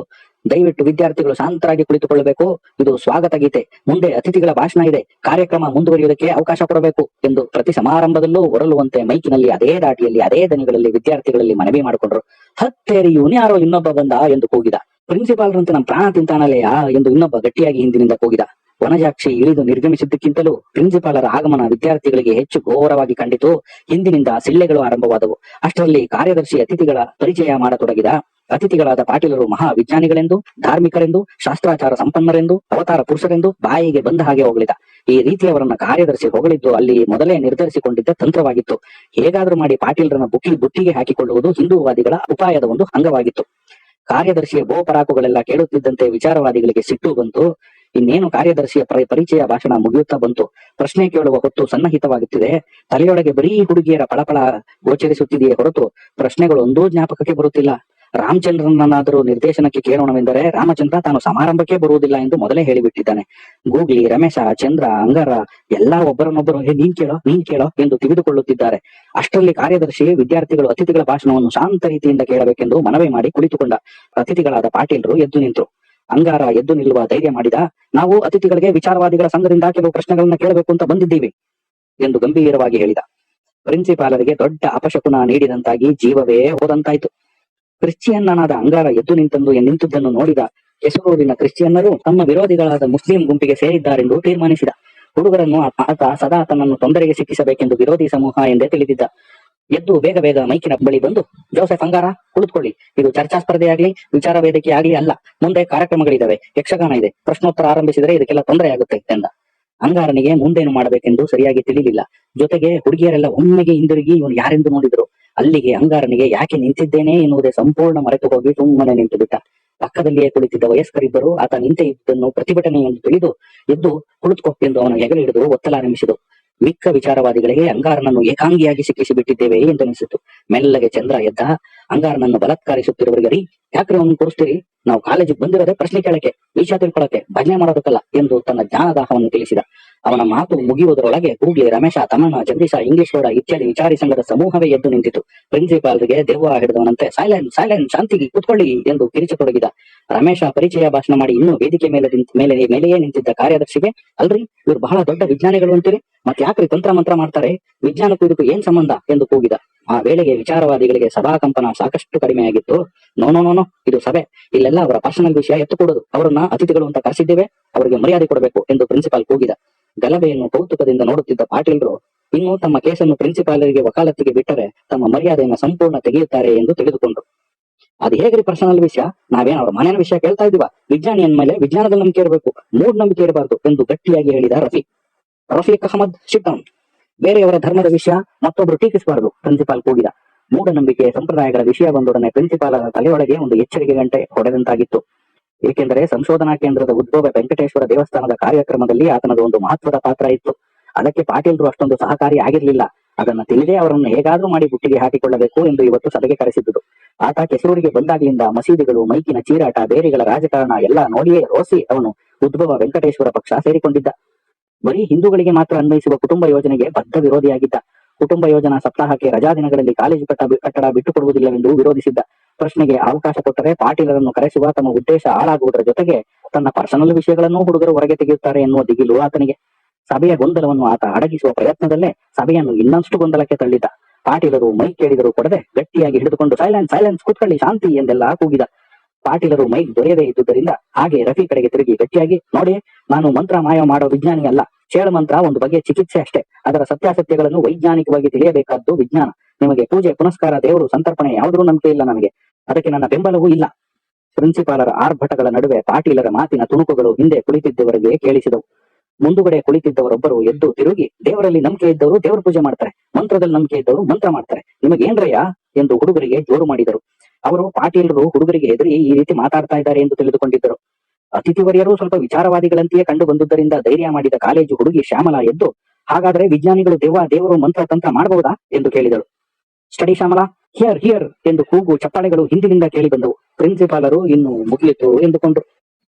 [SPEAKER 1] ದಯವಿಟ್ಟು ವಿದ್ಯಾರ್ಥಿಗಳು ಶಾಂತರಾಗಿ ಕುಳಿತುಕೊಳ್ಳಬೇಕು. ಇದು ಸ್ವಾಗತ ಗೀತೆ, ಮುಂದೆ ಅತಿಥಿಗಳ ಭಾಷಣ ಇದೆ, ಕಾರ್ಯಕ್ರಮ ಮುಂದುವರಿಯುವುದಕ್ಕೆ ಅವಕಾಶ ಕೊಡಬೇಕು ಎಂದು ಪ್ರತಿ ಸಮಾರಂಭದಲ್ಲೂ ಹೊರಳುವಂತೆ ಮೈಕಿನಲ್ಲಿ ಅದೇ ದಾಟಿಯಲ್ಲಿ ಅದೇ ದನಿಗಳಲ್ಲಿ ವಿದ್ಯಾರ್ಥಿಗಳಲ್ಲಿ ಮನವಿ ಮಾಡಿಕೊಂಡ್ರು. ಹತ್ತೇರಿ ಇವನು ಯಾರೋ ಇನ್ನೊಬ್ಬ ಬಂದ ಎಂದು ಕೂಗಿದ. ಪ್ರಿನ್ಸಿಪಾಲ್ರಂತೆ ನಮ್ಮ ಪ್ರಾಣ ತಿಂತಾನಲೆಯಾ ಎಂದು ಇನ್ನೊಬ್ಬ ಗಟ್ಟಿಯಾಗಿ ಹಿಂದಿನಿಂದ ಕೂಗಿದ. ವನಜಾಕ್ಷಿ ಇಳಿದು ನಿರ್ಗಮಿಸಿದ್ದಕ್ಕಿಂತಲೂ ಪ್ರಿನ್ಸಿಪಾಲರ ಆಗಮನ ವಿದ್ಯಾರ್ಥಿಗಳಿಗೆ ಹೆಚ್ಚು ಘೋರವಾಗಿ ಕಂಡಿತು. ಹಿಂದಿನಿಂದ ಸಿಳ್ಳೆಗಳು ಆರಂಭವಾದವು. ಅಷ್ಟರಲ್ಲಿ ಕಾರ್ಯದರ್ಶಿ ಅತಿಥಿಗಳ ಪರಿಚಯ ಮಾಡತೊಡಗಿದ. ಅತಿಥಿಗಳಾದ ಪಾಟೀಲರು ಮಹಾ ವಿಜ್ಞಾನಿಗಳೆಂದು, ಧಾರ್ಮಿಕರೆಂದು, ಶಾಸ್ತ್ರಾಚಾರ ಸಂಪನ್ನರೆಂದು, ಅವತಾರ ಪುರುಷರೆಂದು ಬಾಯಿಗೆ ಬಂದ ಹಾಗೆ ಹೊಗಳಿದ. ಈ ರೀತಿ ಅವರನ್ನ ಕಾರ್ಯದರ್ಶಿ ಹೊಗಳಿದ್ದು ಅಲ್ಲಿ ಮೊದಲೇ ನಿರ್ಧರಿಸಿಕೊಂಡಿದ್ದ ತಂತ್ರವಾಗಿತ್ತು. ಹೇಗಾದ್ರೂ ಮಾಡಿ ಪಾಟೀಲರನ್ನ ಬುಟ್ಟಿಗೆ ಹಾಕಿಕೊಳ್ಳುವುದು ಹಿಂದೂವಾದಿಗಳ ಉಪಾಯದ ಒಂದು ಅಂಗವಾಗಿತ್ತು. ಕಾರ್ಯದರ್ಶಿಯ ಬೋಪರಾಕುಗಳೆಲ್ಲ ಕೇಳುತ್ತಿದ್ದಂತೆ ವಿಚಾರವಾದಿಗಳಿಗೆ ಸಿಟ್ಟು ಬಂತು. ಇನ್ನೇನು ಕಾರ್ಯದರ್ಶಿಯ ಪರಿಚಯ ಭಾಷಣ ಮುಗಿಯುತ್ತಾ ಬಂತು. ಪ್ರಶ್ನೆ ಕೇಳುವ ಹೊತ್ತು ಸನ್ನಹಿತವಾಗುತ್ತಿದೆ. ತಲೆಯೊಳಗೆ ಬರೀ ಹುಡುಗಿಯರ ಫಳಫಳ ಗೋಚರಿಸುತ್ತಿದೆಯೇ ಹೊರತು ಪ್ರಶ್ನೆಗಳು ಒಂದೂ ಜ್ಞಾಪಕಕ್ಕೆ ಬರುತ್ತಿಲ್ಲ. ರಾಮಚಂದ್ರನನ್ನಾದರೂ ನಿರ್ದೇಶನಕ್ಕೆ ಕೇಳೋಣವೆಂದರೆ ರಾಮಚಂದ್ರ ತಾನು ಸಮಾರಂಭಕ್ಕೆ ಬರುವುದಿಲ್ಲ ಎಂದು ಮೊದಲೇ ಹೇಳಿಬಿಟ್ಟಿದ್ದಾನೆ. ಗೂಗ್ಲಿ, ರಮೇಶ, ಚಂದ್ರ, ಅಂಗಾರ ಎಲ್ಲ ಒಬ್ಬರನ್ನೊಬ್ಬರು ನೀನ್ ಕೇಳೋ ಎಂದು ತಿಳಿದುಕೊಳ್ಳುತ್ತಿದ್ದಾರೆ. ಅಷ್ಟರಲ್ಲಿ ಕಾರ್ಯದರ್ಶಿ ವಿದ್ಯಾರ್ಥಿಗಳು ಅತಿಥಿಗಳ ಭಾಷಣವನ್ನು ಶಾಂತ ರೀತಿಯಿಂದ ಕೇಳಬೇಕೆಂದು ಮನವಿ ಮಾಡಿ ಕುಳಿತುಕೊಂಡ. ಅತಿಥಿಗಳಾದ ಪಾಟೀಲರು ಎದ್ದು ನಿಂತರು. ಅಂಗಾರ ಎದ್ದು ನಿಲ್ಲುವ ಧೈರ್ಯ ಮಾಡಿದ. ನಾವು ಅತಿಥಿಗಳಿಗೆ ವಿಚಾರವಾದಿಗಳ ಸಂಘದಿಂದ ಕೆಲವು ಪ್ರಶ್ನೆಗಳನ್ನ ಕೇಳಬೇಕು ಅಂತ ಬಂದಿದ್ದೀವಿ ಎಂದು ಗಂಭೀರವಾಗಿ ಹೇಳಿದ. ಪ್ರಿನ್ಸಿಪಾಲರಿಗೆ ದೊಡ್ಡ ಅಪಶಕುನ ನೀಡಿದಂತಾಗಿ ಜೀವವೇ ಹೋದಂತಾಯ್ತು. ಕ್ರಿಶ್ಚಿಯನ್ನನಾದ ಅಂಗಾರ ಎದ್ದು ನಿಂತದ್ದನ್ನು ನೋಡಿದ ಕೆಸರೂರಿನ ಕ್ರಿಶ್ಚಿಯನ್ನರು ತಮ್ಮ ವಿರೋಧಿಗಳಾದ ಮುಸ್ಲಿಂ ಗುಂಪಿಗೆ ಸೇರಿದ್ದಾರೆಂದು ತೀರ್ಮಾನಿಸಿದ. ಹುಡುಗರನ್ನು ಆತ ಸದಾ ತನ್ನನ್ನು ತೊಂದರೆಗೆ ಸಿಕ್ಕಿಸಬೇಕೆಂದು ವಿರೋಧಿ ಸಮೂಹ ಎಂದೇ ತಿಳಿದಿದ್ದ. ಎದ್ದು ಬೇಗ ಮೈಕಿನ ಬಳಿ ಬಂದು, ಜೋಸೆಫ್ ಅಂಗಾರ, ಕುಳಿತುಕೊಳ್ಳಿ. ಇದು ಚರ್ಚಾ ಸ್ಪರ್ಧೆಯಾಗ್ಲಿ ವಿಚಾರ ವೇದಿಕೆ ಆಗ್ಲಿ ಅಲ್ಲ. ಮುಂದೆ ಕಾರ್ಯಕ್ರಮಗಳಿದಾವೆ, ಯಕ್ಷಗಾನ ಇದೆ, ಪ್ರಶ್ನೋತ್ತರ ಆರಂಭಿಸಿದರೆ ಇದಕ್ಕೆಲ್ಲ ತೊಂದರೆ ಆಗುತ್ತೆ ಎಂದ. ಅಂಗಾರನಿಗೆ ಮುಂದೇನು ಮಾಡಬೇಕೆಂದು ಸರಿಯಾಗಿ ತಿಳಿಲಿಲ್ಲ. ಜೊತೆಗೆ ಹುಡುಗಿಯರೆಲ್ಲ ಒಮ್ಮೆಗೆ ಹಿಂದಿರುಗಿ ಇವನು ಯಾರೆಂದು ನೋಡಿದ್ರು. ಅಲ್ಲಿಗೆ ಅಂಗಾರನಿಗೆ ಯಾಕೆ ನಿಂತಿದ್ದೇನೆ ಎನ್ನುವುದೇ ಸಂಪೂರ್ಣ ಮರೆತು ಹೋಗಿ ಸುಮ್ಮನೆ ನಿಂತು ಬಿಟ್ಟ. ಪಕ್ಕದಲ್ಲಿಯೇ ಕುಳಿತಿದ್ದ ವಯಸ್ಕರಿಬ್ಬರು ಆತ ನಿಂತೆ ಇದ್ದನ್ನು ಪ್ರತಿಭಟನೆ ಎಂದು ತಿಳಿದು ಎದ್ದು ಕುಳಿತುಕೋ ಎಂದು ಅವನ ಹೆಗಲು ಹಿಡಿದು ಒತ್ತಲಾರಂಭಿಸಿತು. ಮಿಕ್ಕ ವಿಚಾರವಾದಿಗಳಿಗೆ ಅಂಗಾರನನ್ನು ಏಕಾಂಗಿಯಾಗಿ ಸಿಕ್ಕಿಸಿ ಬಿಟ್ಟಿದ್ದೇವೆ ಎಂದನಿಸಿತು. ಮೆಲ್ಲಗೆ ಚಂದ್ರ ಎದ್ದ. ಅಂಗಾರನನ್ನು ಬಲಾತ್ಕಾರಿಸುತ್ತಿರುವವರಿಗೆ, ರೀ ಯಾಕ್ರಿ ಅವನು ಕೊಡಿಸ್ತೀರಿ, ನಾವು ಕಾಲೇಜಿಗೆ ಬಂದಿರೋದೇ ಪ್ರಶ್ನೆ ಕೇಳಕ್ಕೆ, ವಿಷಯ ತಿಳ್ಕೊಳಕ್ಕೆ, ಭಜನೆ ಮಾಡೋದಕ್ಕಲ್ಲ ಎಂದು ತನ್ನ ಜ್ಞಾನದಾಹವನ್ನು ತಿಳಿಸಿದ. ಅವನ ಮಾತು ಮುಗಿಯುವುದರೊಳಗೆ ಗೂಗ್ಲಿ, ರಮೇಶ, ತಮ್ಮಣ್ಣ, ಜಗದೀಶ, ಇಂಗ್ಲಿಷ್ ಗೌಡ ಇತ್ಯಾದಿ ವಿಚಾರಿ ಸಂಘದ ಸಮೂಹವೇ ಎದ್ದು ನಿಂತಿತು. ಪ್ರಿನ್ಸಿಪಾಲ್ರಿಗೆ ದೆವ್ವ ಹಿಡಿದವನಂತೆ ಸೈಲೆಂಟ್ ಕೂತ್ಕೊಳ್ಳಿ ಎಂದು ಕಿರಿಚತೊಡಗಿದ. ರಮೇಶ ಪರಿಚಯ ಭಾಷಣ ಮಾಡಿ ಇನ್ನೂ ವೇದಿಕೆ ಮೇಲೆಯೇ ನಿಂತಿದ್ದ ಕಾರ್ಯದರ್ಶಿಗೆ, ಅಲ್ರಿ ಇವ್ರು ಬಹಳ ದೊಡ್ಡ ವಿಜ್ಞಾನಿಗಳು ಅಂತೀರಿ, ಮತ್ತೆ ಯಾಕ್ರಿ ತಂತ್ರ ಮಂತ್ರ ಮಾಡ್ತಾರೆ, ವಿಜ್ಞಾನಕ್ಕೂ ಇದಕ್ಕೂ ಏನ್ ಸಂಬಂಧ ಎಂದು ಕೂಗಿದ. ಆ ವೇಳೆಗೆ ವಿಚಾರವಾದಿಗಳಿಗೆ ಸಭಾಕಂಪನ ಸಾಕಷ್ಟು ಕಡಿಮೆಯಾಗಿತ್ತು. ನೋ, ಇದು ಸಭೆ, ಇಲ್ಲೆಲ್ಲ ಅವರ ಪರ್ಸನಲ್ ವಿಷಯ ಎತ್ತುಕೊಡೋದು, ಅವರನ್ನ ಅತಿಥಿಗಳು ಅಂತ ಕರೆಸಿದ್ದೇವೆ, ಅವರಿಗೆ ಮರ್ಯಾದೆ ಕೊಡಬೇಕು ಎಂದು ಪ್ರಿನ್ಸಿಪಾಲ್ ಕೂಗಿದ. ಗಲಭೆಯನ್ನು ಕೌತುಕದಿಂದ ನೋಡುತ್ತಿದ್ದ ಪಾಟೀಲರು ಇನ್ನು ತಮ್ಮ ಕೇಸನ್ನು ಪ್ರಿನ್ಸಿಪಾಲರಿಗೆ ವಕಾಲತ್ತಿಗೆ ಬಿಟ್ಟರೆ ತಮ್ಮ ಮರ್ಯಾದೆಯನ್ನು ಸಂಪೂರ್ಣ ತೆಗೆಯುತ್ತಾರೆ ಎಂದು ತಿಳಿದುಕೊಂಡ್ರು. ಅದು ಹೇಗ್ರಿ ಪರ್ಸನಲ್ ವಿಷಯ, ನಾವೇನು ಅವ್ರ ಮನೆಯ ವಿಷಯ ಕೇಳ್ತಾ ಇದೀವ, ವಿಜ್ಞಾನಿ ಅಂದ್ಮೇಲೆ ವಿಜ್ಞಾನದಲ್ಲಿ ನಂಬಿಕೆ ಇರಬೇಕು, ಮೂಢನಂಬಿಕೆ ಇರಬಾರ್ದು ಎಂದು ಗಟ್ಟಿಯಾಗಿ ಹೇಳಿದ ರಫೀಕ್ ಅಹಮದ್ ಶಿಟ್ಟೌನ್. ಬೇರೆಯವರ ಧರ್ಮದ ವಿಷಯ ಮತ್ತೊಬ್ರು ಟೀಕಿಸಬಾರದು, ಪ್ರಿನ್ಸಿಪಾಲ್ ಕೂಗಿದ. ಮೂಢನಂಬಿಕೆ ಸಂಪ್ರದಾಯಗಳ ವಿಷಯವೊಂದೊಡನೆ ಪ್ರಿನ್ಸಿಪಾಲರ ತಲೆಯೊಳಗೆ ಒಂದು ಎಚ್ಚರಿಕೆ ಗಂಟೆ ಹೊಡೆದಂತಾಗಿತ್ತು. ಏಕೆಂದರೆ ಸಂಶೋಧನಾ ಕೇಂದ್ರದ ಉದ್ಭವ ವೆಂಕಟೇಶ್ವರ ದೇವಸ್ಥಾನದ ಕಾರ್ಯಕ್ರಮದಲ್ಲಿ ಆತನದು ಒಂದು ಮಹತ್ವದ ಪಾತ್ರ ಇತ್ತು. ಅದಕ್ಕೆ ಪಾಟೀಲರು ಅಷ್ಟೊಂದು ಸಹಕಾರಿ ಆಗಿರ್ಲಿಲ್ಲ. ಅದನ್ನ ತಿಳಿದೇ ಅವರನ್ನು ಹೇಗಾದ್ರೂ ಮಾಡಿ ಬುಟ್ಟಿಗೆ ಹಾಕಿಕೊಳ್ಳಬೇಕು ಎಂದು ಇವತ್ತು ಸಭೆಗೆ ಕರೆಸಿದ್ದುದು. ಆತ ಕೆಸರೂರಿಗೆ ಬಂದಾಗ್ಲಿಂದ ಮಸೀದಿಗಳು, ಮೈಕಿನ ಚೀರಾಟ, ಬೇರೆಗಳ ರಾಜಕಾರಣ ಎಲ್ಲ ನೋಡಿಯೇ ರೋಸಿ ಅವನು ಉದ್ಭವ ವೆಂಕಟೇಶ್ವರ ಪಕ್ಷ ಸೇರಿಕೊಂಡಿದ್ದ. ಬರೀ ಹಿಂದೂಗಳಿಗೆ ಮಾತ್ರ ಅನ್ವಯಿಸುವ ಕುಟುಂಬ ಯೋಜನೆಗೆ ಬದ್ಧ ವಿರೋಧಿಯಾಗಿದ್ದ. ಕುಟುಂಬ ಯೋಜನಾ ಸಪ್ತಾಹಕ್ಕೆ ರಜಾ ದಿನಗಳಲ್ಲಿ ಕಾಲೇಜು ಕಟ್ಟಡ ಬಿಟ್ಟುಕೊಡುವುದಿಲ್ಲವೆಂದು ವಿರೋಧಿಸಿದ್ದ. ಪ್ರಶ್ನೆಗೆ ಅವಕಾಶ ಕೊಟ್ಟರೆ ಪಾಟೀಲರನ್ನು ಕರೆಸುವ ತಮ್ಮ ಉದ್ದೇಶ ಹಾಳಾಗುವುದರ ಜೊತೆಗೆ ತನ್ನ ಪರ್ಸನಲ್ ವಿಷಯಗಳನ್ನೂ ಹುಡುಗರು ಹೊರಗೆ ತೆಗೆಯುತ್ತಾರೆ ಎನ್ನುವ ದಿಗಿಲು ಆತನಿಗೆ. ಸಭೆಯ ಗೊಂದಲವನ್ನು ಆತ ಅಡಗಿಸುವ ಪ್ರಯತ್ನದಲ್ಲೇ ಸಭೆಯನ್ನು ಇನ್ನಷ್ಟು ಗೊಂದಲಕ್ಕೆ ತಳ್ಳಿದ್ದ. ಪಾಟೀಲರು ಮೈಕ್ ಕೇಳಿದರೂ ಕೊಡದೆ ಗಟ್ಟಿಯಾಗಿ ಹಿಡಿದುಕೊಂಡು ಸೈಲೆನ್ಸ್ ಸೈಲೆನ್ಸ್, ಕೂತ್ಕೊಳ್ಳಿ, ಶಾಂತಿ ಎಂದೆಲ್ಲ ಕೂಗಿದ. ಪಾಟೀಲರು ಮೈಕ್ ದೊರೆಯದೇ ಇದ್ದುದರಿಂದ ಹಾಗೆ ರಫಿ ಕಡೆಗೆ ತಿರುಗಿ ಗಟ್ಟಿಯಾಗಿ, ನೋಡಿ, ನಾನು ಮಂತ್ರ ಮಾಯ ಮಾಡೋ ವಿಜ್ಞಾನಿ ಅಲ್ಲ. ಕ್ಷೇಳ ಮಂತ್ರ ಒಂದು ಬಗೆಯ ಚಿಕಿತ್ಸೆ ಅಷ್ಟೇ. ಅದರ ಸತ್ಯಾಸತ್ಯಗಳನ್ನು ವೈಜ್ಞಾನಿಕವಾಗಿ ತಿಳಿಯಬೇಕಾದ್ದು ವಿಜ್ಞಾನ. ನಿಮಗೆ ಪೂಜೆ ಪುನಸ್ಕಾರ, ದೇವರು, ಸಂತರ್ಪಣೆ ಯಾವುದೂ ನಂಬಿಕೆ ಇಲ್ಲ ನನಗೆ. ಅದಕ್ಕೆ ನನ್ನ ಬೆಂಬಲವೂ ಇಲ್ಲ. ಪ್ರಿನ್ಸಿಪಾಲರ ಆರ್ಭಟಗಳ ನಡುವೆ ಪಾಟೀಲರ ಮಾತಿನ ತುಣುಕುಗಳು ಹಿಂದೆ ಕುಳಿತಿದ್ದವರಿಗೆ ಕೇಳಿಸಿದವು. ಮುಂದುಗಡೆ ಕುಳಿತಿದ್ದವರೊಬ್ಬರು ಎದ್ದು ತಿರುಗಿ, ದೇವರಲ್ಲಿ ನಂಬಿಕೆ ಇದ್ದವರು ದೇವರ ಪೂಜೆ ಮಾಡ್ತಾರೆ, ಮಂತ್ರದಲ್ಲಿ ನಂಬಿಕೆ ಇದ್ದವರು ಮಂತ್ರ ಮಾಡ್ತಾರೆ, ನಿಮಗೇನ್ರಯ್ಯ ಎಂದು ಹುಡುಗರಿಗೆ ಜೋರು ಮಾಡಿದರು. ಅವರು ಪಾಟೀಲರು ಹುಡುಗರಿಗೆ ಎದುರಿ ಈ ರೀತಿ ಮಾತಾಡ್ತಾ ಇದ್ದಾರೆ ಎಂದು ತಿಳಿದುಕೊಂಡಿದ್ದರು. ಅತಿಥಿವರ್ಯರು ಸ್ವಲ್ಪ ವಿಚಾರವಾದಿಗಳಂತೆಯೇ ಕಂಡು ಬಂದುದರಿಂದ ಧೈರ್ಯ ಮಾಡಿದ ಕಾಲೇಜು ಹುಡುಗಿ ಶ್ಯಾಮಲಾ ಎದ್ದು, ಹಾಗಾದ್ರೆ ವಿಜ್ಞಾನಿಗಳು ದೇವರು ಮಂತ್ರ ತಂತ್ರ ಮಾಡಬಹುದಾ ಎಂದು ಕೇಳಿದಳು. ಸ್ಟಡಿ ಶ್ಯಾಮಲಾ, ಹಿಯರ್ ಹಿಯರ್ ಎಂದು ಕೂಗು ಚಪ್ಪಾಳೆಗಳು ಹಿಂದಿನಿಂದ ಕೇಳಿ ಬಂದವು. ಪ್ರಿನ್ಸಿಪಾಲರು ಇನ್ನು ಮುಗಿಲಿತು ಎಂದುಕೊಂಡ್ರು.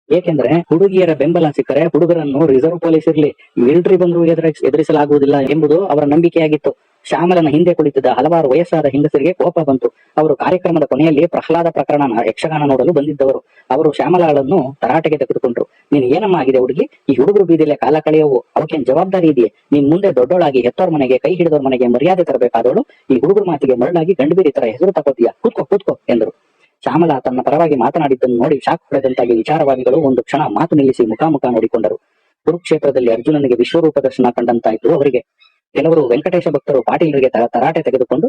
[SPEAKER 1] ಏಕೆಂದ್ರೆ ಹುಡುಗಿಯರ ಬೆಂಬಲ ಸಿಕ್ಕರೆ ಹುಡುಗರನ್ನು ರಿಸರ್ವ್ ಪೊಲೀಸ್ ಇರ್ಲಿ, ಮಿಲಿಟರಿ ಬಂದರೂ ಎದುರಿಸಲಾಗುವುದಿಲ್ಲ ಎಂಬುದು ಅವರ ನಂಬಿಕೆಯಾಗಿತ್ತು. ಶ್ಯಾಮಲನ ಹಿಂದೆ ಕುಳಿತಿದ್ದ ಹಲವಾರು ವಯಸ್ಸಾದ ಹೆಂಗಸರಿಗೆ ಕೋಪ ಬಂತು. ಅವರು ಕಾರ್ಯಕ್ರಮದ ಕೊನೆಯಲ್ಲಿ ಪ್ರಹ್ಲಾದ ಪ್ರಕರಣ ಯಕ್ಷಗಾನ ನೋಡಲು ಬಂದಿದ್ದವರು. ಅವರು ಶ್ಯಾಮಲಾಳನ್ನು ತರಾಟೆಗೆ ತೆಗೆದುಕೊಂಡ್ರು. ನೀನು ಏನಮ್ಮ ಆಗಿದೆ ಹುಡುಗಿ? ಈ ಹುಡುಗರು ಬೀದಿಲೆ ಕಾಲ ಕಳೆಯವು, ಅವಕ್ಕೇನ್ ಜವಾಬ್ದಾರಿ ಇದೆಯೇ? ನೀನ್ ಮುಂದೆ ದೊಡ್ಡೋಳಾಗಿ ಹೆತ್ತೋರ್ ಮನೆಗೆ, ಕೈ ಹಿಡಿದವ್ರ ಮನೆಗೆ ಮರ್ಯಾದೆ ತರಬೇಕಾದವಳು ಈ ಹುಡುಗರ ಮಾತಿಗೆ ಮರಳಾಗಿ ಗಂಡುಬೀರಿ ತರ ಹೆಸರು ತಗೋತೀಯ? ಕೂತ್ಕೋ ಎಂದರು. ಶ್ಯಾಮಲಾ ತನ್ನ ಪರವಾಗಿ ಮಾತನಾಡಿದ್ದನ್ನು ನೋಡಿ ಶಾಕ್ ಹೊಡೆದಂತಾಗಿ ವಿಚಾರವಾದಿಗಳು ಒಂದು ಕ್ಷಣ ಮಾತು ನಿಲ್ಲಿಸಿ ಮುಖಾಮುಖ ನೋಡಿಕೊಂಡರು. ಕುರುಕ್ಷೇತ್ರದಲ್ಲಿ ಅರ್ಜುನನಿಗೆ ವಿಶ್ವರೂಪ ದರ್ಶನ ಕಂಡಂತಾಯ್ತು ಅವರಿಗೆ. ಕೆಲವರು ವೆಂಕಟೇಶ ಭಕ್ತರು ಪಾಟೀಲರಿಗೆ ತರಾಟೆ ತೆಗೆದುಕೊಂಡು,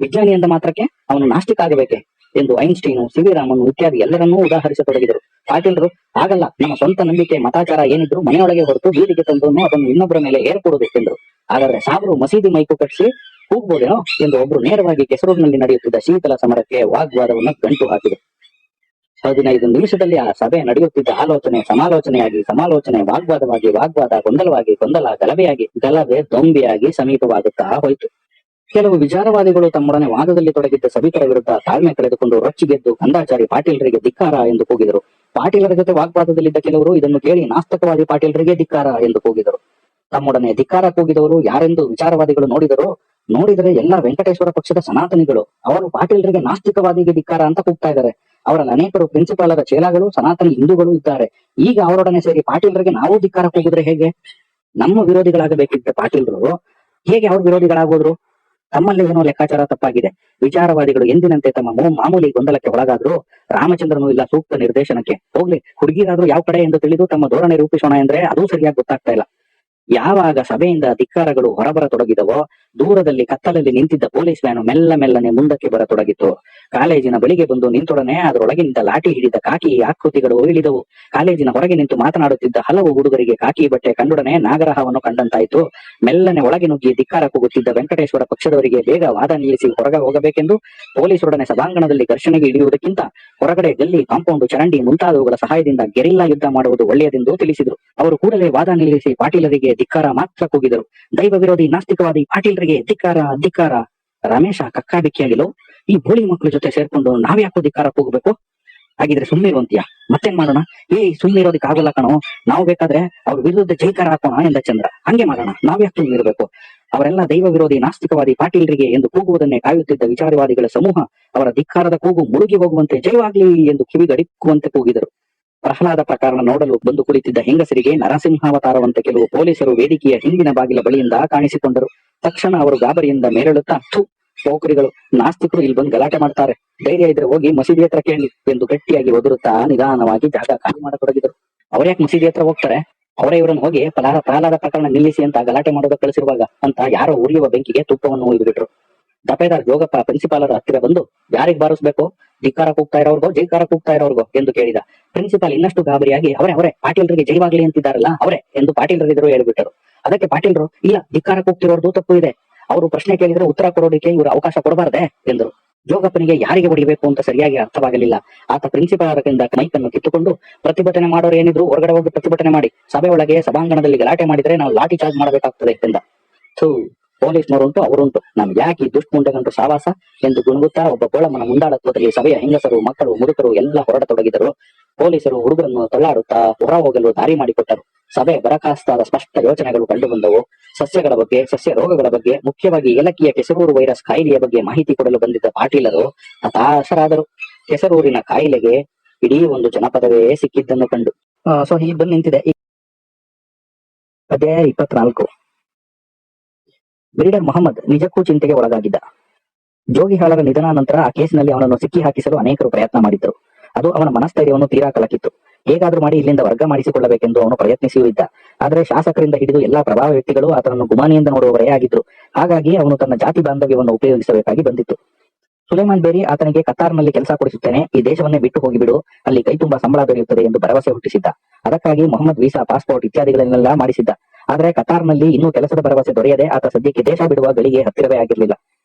[SPEAKER 1] ವಿಜ್ಞಾನಿ ಎಂದ ಮಾತ್ರಕ್ಕೆ ಅವನು ನಾಸ್ತಿಕ ಆಗಬೇಕೆ ಎಂದು ಐನ್ಸ್ಟೀನು, ಸಿವಿರಾಮನ್ ಇತ್ಯಾದಿ ಎಲ್ಲರನ್ನೂ ಉದಾಹರಿಸತೊಡಗಿದರು. ಪಾಟೀಲರು, ಹಾಗಲ್ಲ, ನಮ್ಮ ಸ್ವಂತ ನಂಬಿಕೆ ಮತಾಚಾರ ಏನಿದ್ರು ಮನೆಯೊಳಗೆ ಹೊರತು ಬೀದಿಗೆ ತಂದು ಅದನ್ನು ಇನ್ನೊಬ್ಬರ ಮೇಲೆ ಏರ್ಕೊಡುವುದು ಎಂದರು. ಹಾಗಾದ್ರೆ ಸಾಬರು ಮಸೀದಿ ಮೈಕು ಕಟ್ಟಿಸಿ ಕೂಗ್ಬೋದೇನೋ ಎಂದು ಒಬ್ರು ನೇರವಾಗಿ ಕೆಸರೂರಿನಲ್ಲಿ ನಡೆಯುತ್ತಿದ್ದ ಶೀತಲ ಸಮರಕ್ಕೆ ವಾಗ್ವಾದವನ್ನು ಗಂಟು ಹಾಕಿದರು. 15 ನಿಮಿಷದಲ್ಲಿ ಆ ಸಭೆ ನಡೆಯುತ್ತಿದ್ದ ಆಲೋಚನೆ ಸಮಾಲೋಚನೆಯಾಗಿ, ಸಮಾಲೋಚನೆ ವಾಗ್ವಾದವಾಗಿ, ವಾಗ್ವಾದ ಗೊಂದಲವಾಗಿ, ಗೊಂದಲ ಗಲಭೆಯಾಗಿ, ಗಲಭೆ ದೊಂಬಿಯಾಗಿ ಸಮೀಪವಾಗುತ್ತಾ ಹೋಯಿತು. ಕೆಲವು ವಿಚಾರವಾದಿಗಳು ತಮ್ಮೊಡನೆ ವಾದದಲ್ಲಿ ತೊಡಗಿದ್ದ ಸಭಿಕರ ವಿರುದ್ಧ ತಾಳ್ಮೆ ಕಳೆದುಕೊಂಡು ರೊಚ್ಚಿಗೆದ್ದು ಕಂದಾಚಾರಿ ಪಾಟೀಲರಿಗೆ ಧಿಕ್ಕಾರ ಎಂದು ಕೂಗಿದರು. ಪಾಟೀಲರ ಜೊತೆ ವಾಗ್ವಾದದಲ್ಲಿದ್ದ ಕೆಲವರು ಇದನ್ನು ಕೇಳಿ ನಾಸ್ತಿಕವಾದಿ ಪಾಟೀಲರಿಗೆ ಧಿಕ್ಕಾರ ಎಂದು ಕೂಗಿದರು. ತಮ್ಮೊಡನೆ ಧಿಕ್ಕಾರ ಕೂಗಿದವರು ಯಾರೆಂದು ವಿಚಾರವಾದಿಗಳು ನೋಡಿದರೆ ಎಲ್ಲ ವೆಂಕಟೇಶ್ವರ ಪಕ್ಷದ ಸನಾತನಿಗಳು. ಅವರು ಪಾಟೀಲರಿಗೆ ನಾಸ್ತಿಕವಾದಿಗೆ ಧಿಕ್ಕಾರ ಅಂತ ಕೂಗ್ತಾ ಇದ್ದಾರೆ. ಅವರಲ್ಲಿ ಅನೇಕರು ಪ್ರಿನ್ಸಿಪಾಲರ ಚೇಲಾಗಳು, ಸನಾತನಿ ಹಿಂದೂಗಳು ಇದ್ದಾರೆ. ಈಗ ಅವರೊಡನೆ ಸೇರಿ ಪಾಟೀಲರಿಗೆ ನಾವು ಧಿಕ್ಕಾರ ಕೂಗಿದ್ರೆ ಹೇಗೆ? ನಮ್ಮ ವಿರೋಧಿಗಳಾಗಬೇಕಿದ್ದ ಪಾಟೀಲರು ಹೇಗೆ ಅವ್ರ ವಿರೋಧಿಗಳಾಗೋದ್ರು? ತಮ್ಮಲ್ಲಿ ಏನೋ ಲೆಕ್ಕಾಚಾರ ತಪ್ಪಾಗಿದೆ. ವಿಚಾರವಾದಿಗಳು ಎಂದಿನಂತೆ ತಮ್ಮ ಮಾಮೂಲಿ ಗೊಂದಲಕ್ಕೆ ಒಳಗಾದ್ರು. ರಾಮಚಂದ್ರನು ಇಲ್ಲ ಸೂಕ್ತ ನಿರ್ದೇಶನಕ್ಕೆ. ಹೋಗ್ಲಿ, ಹುಡುಗಿರಾದ್ರೂ ಯಾವ ಕಡೆ ಎಂದು ತಿಳಿದು ತಮ್ಮ ಧೋರಣೆ ರೂಪಿಸೋಣ ಎಂದ್ರೆ ಅದೂ ಸರಿಯಾಗಿ ಗೊತ್ತಾಗ್ತಾ ಇಲ್ಲ. ಯಾವಾಗ ಸಭೆಯಿಂದ ಧಿಕ್ಕಾರಗಳು ಹೊರಬರತೊಡಗಿದವೋ ದೂರದಲ್ಲಿ ಕತ್ತಲಲ್ಲಿ ನಿಂತಿದ್ದ ಪೊಲೀಸ್ ವ್ಯಾನು ಮೆಲ್ಲನೆ ಮುಂದಕ್ಕೆ ಬರತೊಡಗಿತು. ಕಾಲೇಜಿನ ಬಳಿಗೆ ಬಂದು ನಿಂತೊಡನೆ ಅದರೊಳಗಿನಿಂದ ಲಾಠಿ ಹಿಡಿದ ಕಾಕಿ ಆಕೃತಿಗಳು ಇಳಿದವು. ಕಾಲೇಜಿನ ಹೊರಗೆ ನಿಂತು ಮಾತನಾಡುತ್ತಿದ್ದ ಹಲವು ಹುಡುಗರಿಗೆ ಕಾಕಿ ಬಟ್ಟೆ ಕಂಡೊಡನೆ ನಾಗರಹವನ್ನು ಕಂಡಂತಾಯಿತು. ಮೆಲ್ಲನೆ ಒಳಗೆ ನುಗ್ಗಿ ಧಿಕ್ಕಾರ ಕೂಗುತ್ತಿದ್ದ ವೆಂಕಟೇಶ್ವರ ಪಕ್ಷದವರಿಗೆ ಬೇಗ ವಾದ ನಿಲ್ಲಿಸಿ ಹೊರಗೆ ಹೋಗಬೇಕೆಂದು ಪೊಲೀಸರೊಡನೆ ಸಭಾಂಗಣದಲ್ಲಿ ಘರ್ಷಣೆಗೆ ಇಳಿಯುವುದಕ್ಕಿಂತ ಹೊರಗಡೆ ಗಲ್ಲಿ, ಕಾಂಪೌಂಡ್, ಚರಂಡಿ ಮುಂತಾದವುಗಳ ಸಹಾಯದಿಂದ ಗೆರಿಲ್ಲಾ ಯುದ್ಧ ಮಾಡುವುದು ಒಳ್ಳೆಯದೆಂದು ತಿಳಿಸಿದರು. ಅವರು ಕೂಡಲೇ ವಾದ ನಿಲ್ಲಿಸಿ ಪಾಟೀಲರಿಗೆ ಧಿಕ್ಕಾರ ಮಾತ್ರ ಕೂಗಿದರು. ದೈವ ವಿರೋಧಿ ನಾಸ್ತಿಕವಾದಿ ಪಾಟೀಲರಿಗೆ ಧಿಕ್ಕಾರ ಧಿಕ್ಕಾರ. ರಮೇಶ ಕಕ್ಕಾಬಿಕ್ಕಿಯಾಗಿಲು, ಈ ಬೋಳಿ ಮಕ್ಕಳ ಜೊತೆ ಸೇರ್ಕೊಂಡು ನಾವ್ಯಾಕೋ ಧಿಕ್ಕಾರ ಕೂಗಬೇಕು? ಹಾಗಿದ್ರೆ ಸುಮ್ಮನಿರುವಂತೀಯ? ಮತ್ತೇನ್ ಮಾಡೋಣ? ಸುಮ್ಮನಿರೋದಕ್ಕೆ ಆಗೋಲ್ಲ ಕಣೋ. ನಾವು ಬೇಕಾದ್ರೆ ಅವ್ರ ವಿರುದ್ಧ ಜೈಕಾರ ಹಾಕೋಣ ಎಂದ ಚಂದ್ರ. ಹಂಗೆ ಮಾಡೋಣ, ನಾವ್ಯಾಕೆ ಸುಮ್ಮನಿರ್ಬೇಕು? ಅವರೆಲ್ಲ ದೈವ ವಿರೋಧಿ ನಾಸ್ತಿಕವಾದಿ ಪಾಟೀಲರಿಗೆ ಎಂದು ಕೂಗುವುದನ್ನೇ ಕಾಯುತ್ತಿದ್ದ ವಿಚಾರವಾದಿಗಳ ಸಮೂಹ ಅವರ ಧಿಕ್ಕಾರದ ಕೂಗು ಮುಳುಗಿ ಹೋಗುವಂತೆ ಜಯವಾಗ್ಲಿ ಎಂದು ಕಿವಿಗಡಿಕ್ಕುವಂತೆ ಕೂಗಿದರು. ಪ್ರಹ್ಲಾದ ಪ್ರಕರಣ ನೋಡಲು ಬಂದು ಕುಳಿತಿದ್ದ ಹೆಂಗಸರಿಗೆ ನರಸಿಂಹಾವತಾರವಂತೆ ಕೆಲವು ಪೊಲೀಸರು ವೇದಿಕೆಯ ಹಿಂದಿನ ಬಾಗಿಲ ಬಳಿಯಿಂದ ಕಾಣಿಸಿಕೊಂಡರು. ತಕ್ಷಣ ಅವರು ಗಾಬರಿಯಿಂದ ಮೇಲೆಳುತ್ತಾ, ಪೋಖರಿಗಳು, ನಾಸ್ತಿಕರು ಇಲ್ಲಿ ಬಂದು ಗಲಾಟೆ ಮಾಡ್ತಾರೆ, ಧೈರ್ಯ ಇದ್ರೆ ಹೋಗಿ ಮಸೀದಿ ಹತ್ರ ಕೇಳಿ ಎಂದು ಗಟ್ಟಿಯಾಗಿ ಒದರುತ್ತಾ ನಿಧಾನವಾಗಿ ಜಾಗ ಖಾಲಿ ಮಾಡತೊಡಗಿದರು. ಅವ್ರ್ಯಾಕೆ ಮಸೀದಿ ಹತ್ರ ಹೋಗ್ತಾರೆ? ಅವರೇ ಇವರನ್ನು ಹೋಗಿ ಪ್ರಹ್ಲಾದ ಪ್ರಕರಣ ನಿಲ್ಲಿಸಿ ಅಂತ ಗಲಾಟೆ ಮಾಡೋದಕ್ಕೆ ಕಳಿಸಿರುವಾಗ ಅಂತ ಯಾರೋ ಉರಿಯುವ ಬೆಂಕಿಗೆ ತುಪ್ಪವನ್ನು ಒಯ್ದುಬಿಟ್ರು. ದಪೇದಾರ್ ಜೋಗಪ್ಪ ಪ್ರಿನ್ಸಿಪಾಲರ ಹತ್ತಿರ ಬಂದು, ಯಾರಿಗ್ ಬಾರಿಸ್ಬೇಕು? ಧಿಕ್ಕಾರ ಕೂಗ್ತಾ ಇರೋರ್ಗೋ ಜೈಕಾರ ಕೂಗ್ತಾ ಇರೋರ್ಗೋ ಎಂದು ಕೇಳಿದ. ಪ್ರಿನ್ಸಿಪಾಲ್ ಇನ್ನಷ್ಟು ಗಾಬರಿಯಾಗಿ, ಅವರೇ ಪಾಟೀಲರಿಗೆ ಜೈವಾಗ್ಲಿ ಅಂತಿದ್ದಾರಲ್ಲ ಅವರೇ ಎಂದು ಪಾಟೀಲರಿದ್ರು ಹೇಳಿಬಿಟ್ಟರು. ಅದಕ್ಕೆ ಪಾಟೀಲರು, ಇಲ್ಲ, ಧಿಕ್ಕಾರ ಕೂಗ್ತಿರೋರ್ದು ತಪ್ಪು ಇದೆ, ಅವರು ಪ್ರಶ್ನೆ ಕೇಳಿದ್ರೆ ಉತ್ತರ ಕೊಡೋದಕ್ಕೆ ಇವರು ಅವಕಾಶ ಕೊಡಬಾರ್ದೆ ಎಂದರು. ಜೋಗಪ್ಪನಿಗೆ ಯಾರಿಗೆ ಹೊಡಿಬೇಕು ಅಂತ ಸರಿಯಾಗಿ ಅರ್ಥವಾಗಲಿಲ್ಲ. ಆತ ಪ್ರಿನ್ಸಿಪಾಲರಿಂದ ಮೈಕ್ ಅನ್ನು ಕಿತ್ತುಕೊಂಡು, ಪ್ರತಿಭಟನೆ ಮಾಡೋರು ಏನಿದ್ರು ಹೊರಗಡೆ ಹೋಗಿ ಪ್ರತಿಭಟನೆ ಮಾಡಿ, ಸಭೆ ಒಳಗೆ ಸಭಾಂಗಣದಲ್ಲಿ ಗಲಾಟೆ ಮಾಡಿದ್ರೆ ನಾವು ಲಾಠಿ ಚಾರ್ಜ್ ಮಾಡಬೇಕಾಗ್ತದೆ ಎಂದ. ಥೂ, ಪೊಲೀಸ್ನವರುಂಟು ಅವರುಂಟು, ನಮ್ ಯಾಕೆ ಈ ದುಷ್ಮುಂಡಗಂಟು ಸಾವಾಸ ಎಂದು ಗುಣಗುತ್ತಾ ಒಬ್ಬ ಗೋಳಮ್ಮನ ಮುಂದಾಳತ್ವದಲ್ಲಿ ಸಭೆಯ ಹೆಂಗಸರು, ಮಕ್ಕಳು, ಮುದುಕರು ಎಲ್ಲ ಹೊರಡತೊಡಗಿದರು. ಪೊಲೀಸರು ಹುಡುಗರನ್ನು ತಳ್ಳಾಡುತ್ತಾ ಹೊರ ಹೋಗಲು ದಾರಿ ಮಾಡಿಕೊಟ್ಟರು. ಸಭೆ ಬರಖಾಸ್ತಾದ ಸ್ಪಷ್ಟ ಯೋಚನೆಗಳು ಕಂಡುಬಂದವು. ಸಸ್ಯಗಳ ಬಗ್ಗೆ, ಸಸ್ಯ ರೋಗಗಳ ಬಗ್ಗೆ, ಮುಖ್ಯವಾಗಿ ಏಲಕ್ಕಿಯ ಕೆಸರೂರು ವೈರಸ್ ಕಾಯಿಲೆಯ ಬಗ್ಗೆ ಮಾಹಿತಿ ಕೊಡಲು ಬಂದಿದ್ದ ಪಾಟೀಲರು ಹತಾಶರಾದರು. ಕೆಸರೂರಿನ ಕಾಯಿಲೆಗೆ ಇಡೀ ಒಂದು ಜನಪದವೇ ಸಿಕ್ಕಿದ್ದನ್ನು ಕಂಡು. ಸೊ ಹೀಗೆ ಬಂದು ನಿಂತಿದೆ ಅಧ್ಯಾಯ 24. ಬಿಲ್ಡರ್ ಮೊಹಮ್ಮದ್ ನಿಜಕ್ಕೂ ಚಿಂತೆಗೆ ಒಳಗಾಗಿದ್ದ. ಜೋಗಿಹಾಳರ ನಿಧನ ನಂತರ ಆ ಕೇಸಿನಲ್ಲಿ ಅವನನ್ನು ಸಿಕ್ಕಿ ಹಾಕಿಸಲು ಅನೇಕರು ಪ್ರಯತ್ನ ಮಾಡಿದ್ದರು. ಅದು ಅವನ ಮನಸ್ಥೈರ್ಯವನ್ನು ತೀರಾ ಕಲಕಿತ್ತು. ಹೇಗಾದ್ರೂ ಮಾಡಿ ಇಲ್ಲಿಂದ ವರ್ಗ ಮಾಡಿಸಿಕೊಳ್ಳಬೇಕೆಂದು ಅವನು ಪ್ರಯತ್ನಿಸಿಯೂ ಇದ್ದ. ಆದರೆ ಶಾಸಕರಿಂದ ಹಿಡಿದು ಎಲ್ಲಾ ಪ್ರಭಾವ ವ್ಯಕ್ತಿಗಳು ಆತನನ್ನು ಗುಮಾನಿಯಿಂದ ನೋಡುವವರೇ ಆಗಿದ್ರು. ಹಾಗಾಗಿ ಅವನು ತನ್ನ ಜಾತಿ ಬಾಂಧವ್ಯವನ್ನು ಉಪಯೋಗಿಸಬೇಕಾಗಿ ಬಂದಿತ್ತು. ಸುಲೇಮಾನ್ ಬೇರಿ ಆತನಿಗೆ ಕತಾರ್ನಲ್ಲಿ ಕೆಲಸ ಕೊಡಿಸುತ್ತೇನೆ, ಈ ದೇಶವನ್ನೇ ಬಿಟ್ಟು ಹೋಗಿಬಿಡು, ಅಲ್ಲಿ ಕೈ ತುಂಬಾ ಸಂಬಳ ದೊರೆಯುತ್ತದೆ ಎಂದು ಭರವಸೆ ಹುಟ್ಟಿಸಿದ್ದ. ಅದಕ್ಕಾಗಿ ಮೊಹಮ್ಮದ್ ವೀಸಾ, ಪಾಸ್ಪೋರ್ಟ್ ಇತ್ಯಾದಿಗಳನ್ನೆಲ್ಲ ಮಾಡಿಸಿದ್ದ. ಆದರೆ ಕತಾರ್ನಲ್ಲಿ ಇನ್ನೂ ಕೆಲಸದ ಭರವಸೆ ದೊರೆಯದೆ ಆತ ಸದ್ಯಕ್ಕೆ ದೇಶ ಬಿಡುವ ಗಳಿಗೆ ಹತ್ತಿರವೇ ಆಗಿರಲಿಲ್ಲ.